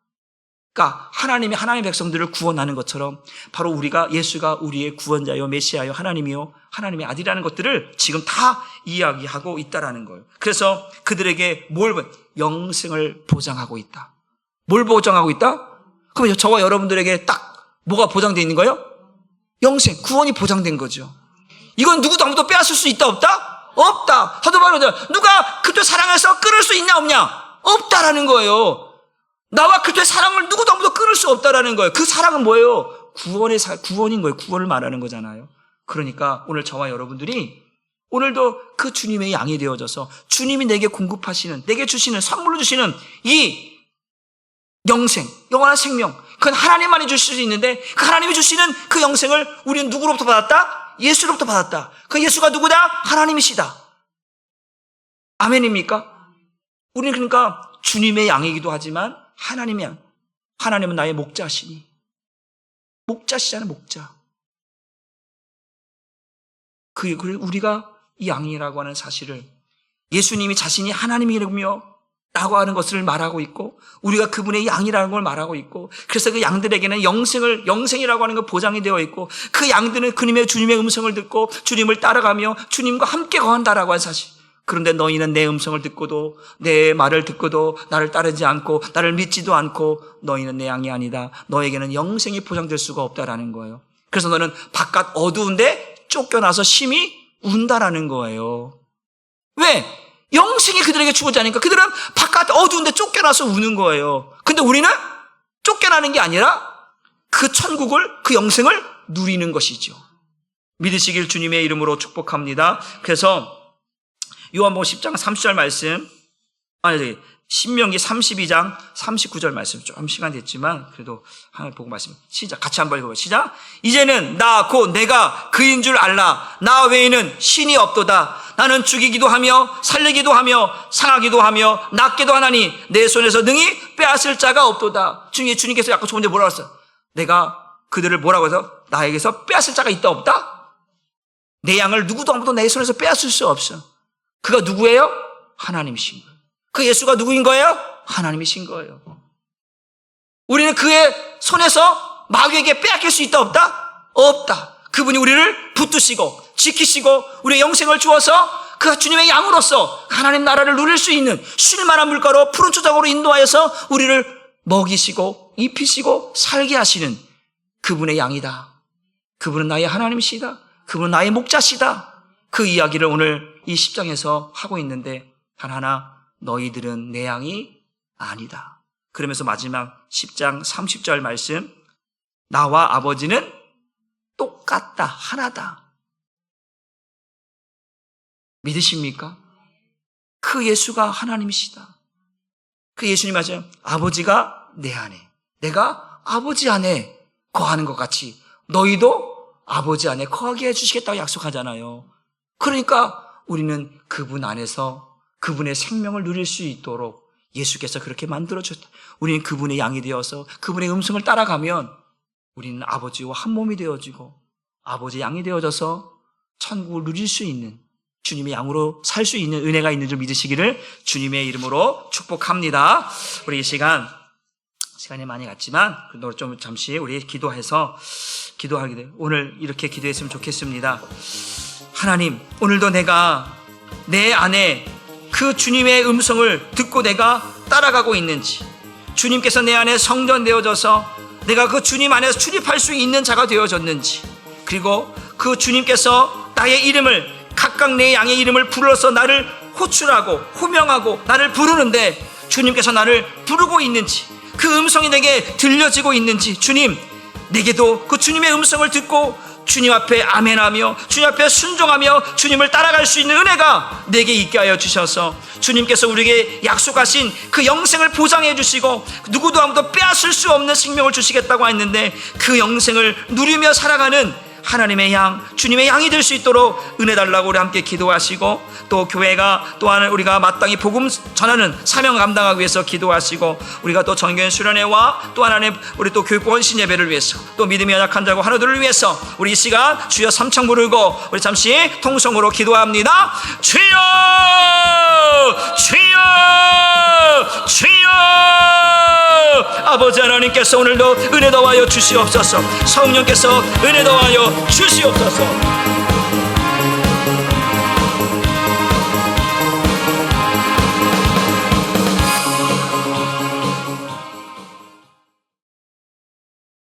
그러니까 하나님이 하나님의 백성들을 구원하는 것처럼 바로 예수가 우리의 구원자요 메시아요 하나님이요 하나님의 아들이라는 것들을 지금 다 이야기하고 있다라는 거예요. 그래서 그들에게 영생을 보장하고 있다. 뭘 보장하고 있다? 그럼 저와 여러분들에게 딱 뭐가 보장되어 있는 거예요? 영생, 구원이 보장된 거죠. 이건 누구도 아무도 빼앗을 수 있다 없다? 없다. 사도 바울은 누가 그리스도의 사랑에서 끊을 수 있냐 없냐? 없다라는 거예요. 나와 그리스도의 사랑을 누구도 아무도 끊을 수 없다라는 거예요. 그 사랑은 뭐예요? 구원인 거예요. 구원을 말하는 거잖아요. 그러니까 오늘 저와 여러분들이 오늘도 그 주님의 양이 되어져서 주님이 내게 공급하시는, 내게 주시는, 선물로 주시는 이 영생, 영원한 생명, 그건 하나님만이 주실 수 있는데 그 하나님이 주시는 그 영생을 우리는 누구로부터 받았다? 예수로부터 받았다. 그 예수가 누구다? 하나님이시다. 아멘입니까? 우리는 그러니까 주님의 양이기도 하지만 하나님의 양. 하나님은 나의 목자시니. 목자시잖아요, 목자. 우리가 이 양이라고 하는 사실을 예수님이 자신이 하나님이라며 라고 하는 것을 말하고 있고 우리가 그분의 양이라는 걸 말하고 있고 그래서 그 양들에게는 영생이라고 하는 것 보장이 되어 있고 그 양들은 주님의 음성을 듣고 주님을 따라가며 주님과 함께 거한다라고 하는 사실. 그런데 너희는 내 음성을 듣고도 내 말을 듣고도 나를 따르지 않고 나를 믿지도 않고 너희는 내 양이 아니다. 너에게는 영생이 보장될 수가 없다라는 거예요. 그래서 너는 바깥 어두운데 쫓겨나서 심히 운다라는 거예요. 왜? 영생이 그들에게 주어지지 않으니까 그들은 바깥 어두운데 쫓겨나서 우는 거예요. 근데 우리는 쫓겨나는 게 아니라 그 천국을, 그 영생을 누리는 것이죠. 믿으시길 주님의 이름으로 축복합니다. 그래서 요한복음 10장 30절 말씀, 신명기 32장 39절 말씀, 좀 시간 됐지만 그래도 하나 보고 말씀 시작, 같이 한번 읽어봐요. 시작. 이제는 나 곧 내가 그인 줄 알라. 나 외에는 신이 없도다. 나는 죽이기도 하며 살리기도 하며 상하기도 하며 낫기도 하나니 내 손에서 능히 빼앗을 자가 없도다. 주님께서 약간 좋은데 뭐라고 했어요? 내가 그들을 뭐라고 해서 나에게서 빼앗을 자가 있다 없다? 내 양을 누구도 아무도 내 손에서 빼앗을 수 없어. 그가 누구예요? 하나님이신 거예요. 그 예수가 누구인 거예요? 하나님이신 거예요. 우리는 그의 손에서 마귀에게 빼앗길 수 있다 없다? 없다. 그분이 우리를 붙드시고 지키시고 우리의 영생을 주어서 그 주님의 양으로서 하나님 나라를 누릴 수 있는 쉴만한 물가로 푸른 초장으로 인도하여서 우리를 먹이시고 입히시고 살게 하시는 그분의 양이다. 그분은 나의 하나님이시다. 그분은 나의 목자시다. 그 이야기를 오늘 이 10장에서 하고 있는데 단 하나 너희들은 내 양이 아니다. 그러면서 마지막 10장 30절 말씀 나와 아버지는 똑같다. 하나다. 믿으십니까? 그 예수가 하나님이시다. 그 예수님 맞아요. 아버지가 내 안에, 내가 아버지 안에 거하는 것 같이 너희도 아버지 안에 거하게 해주시겠다고 약속하잖아요. 그러니까 우리는 그분 안에서 그분의 생명을 누릴 수 있도록 예수께서 그렇게 만들어줬다. 우리는 그분의 양이 되어서 그분의 음성을 따라가면 우리는 아버지와 한 몸이 되어지고 아버지의 양이 되어져서 천국을 누릴 수 있는 주님의 양으로 살 수 있는 은혜가 있는 줄 믿으시기를 주님의 이름으로 축복합니다. 우리 이 시간이 많이 갔지만 그래도 좀 잠시 우리 기도하게 돼요. 오늘 이렇게 기도했으면 좋겠습니다. 하나님, 오늘도 내가 내 안에 그 주님의 음성을 듣고 내가 따라가고 있는지, 주님께서 내 안에 성전되어져서 내가 그 주님 안에서 출입할 수 있는 자가 되어졌는지, 그리고 그 주님께서 나의 이름을 각각 내 양의 이름을 불러서 나를 호출하고 호명하고 나를 부르는데 주님께서 나를 부르고 있는지, 그 음성이 내게 들려지고 있는지, 주님, 내게도 그 주님의 음성을 듣고 주님 앞에 아멘하며 주님 앞에 순종하며 주님을 따라갈 수 있는 은혜가 내게 있게 하여 주셔서 주님께서 우리에게 약속하신 그 영생을 보장해 주시고 누구도 아무도 빼앗을 수 없는 생명을 주시겠다고 했는데 그 영생을 누리며 살아가는 하나님의 양, 주님의 양이 될 수 있도록 은혜 달라고 우리 함께 기도하시고, 또 교회가 또한 우리가 마땅히 복음 전하는 사명 감당하기 위해서 기도하시고, 우리가 또 정교회 수련회와 또 하나님 우리 또 교육부 헌신 예배를 위해서, 또 믿음이 연약한 자고 하나들을 위해서 우리 이 시간 주여 삼창 부르고 우리 잠시 통성으로 기도합니다. 주여 주여 주여. 아버지 하나님께서 오늘도 은혜 더하여 주시옵소서. 성령께서 은혜 더하여 주시옵소서.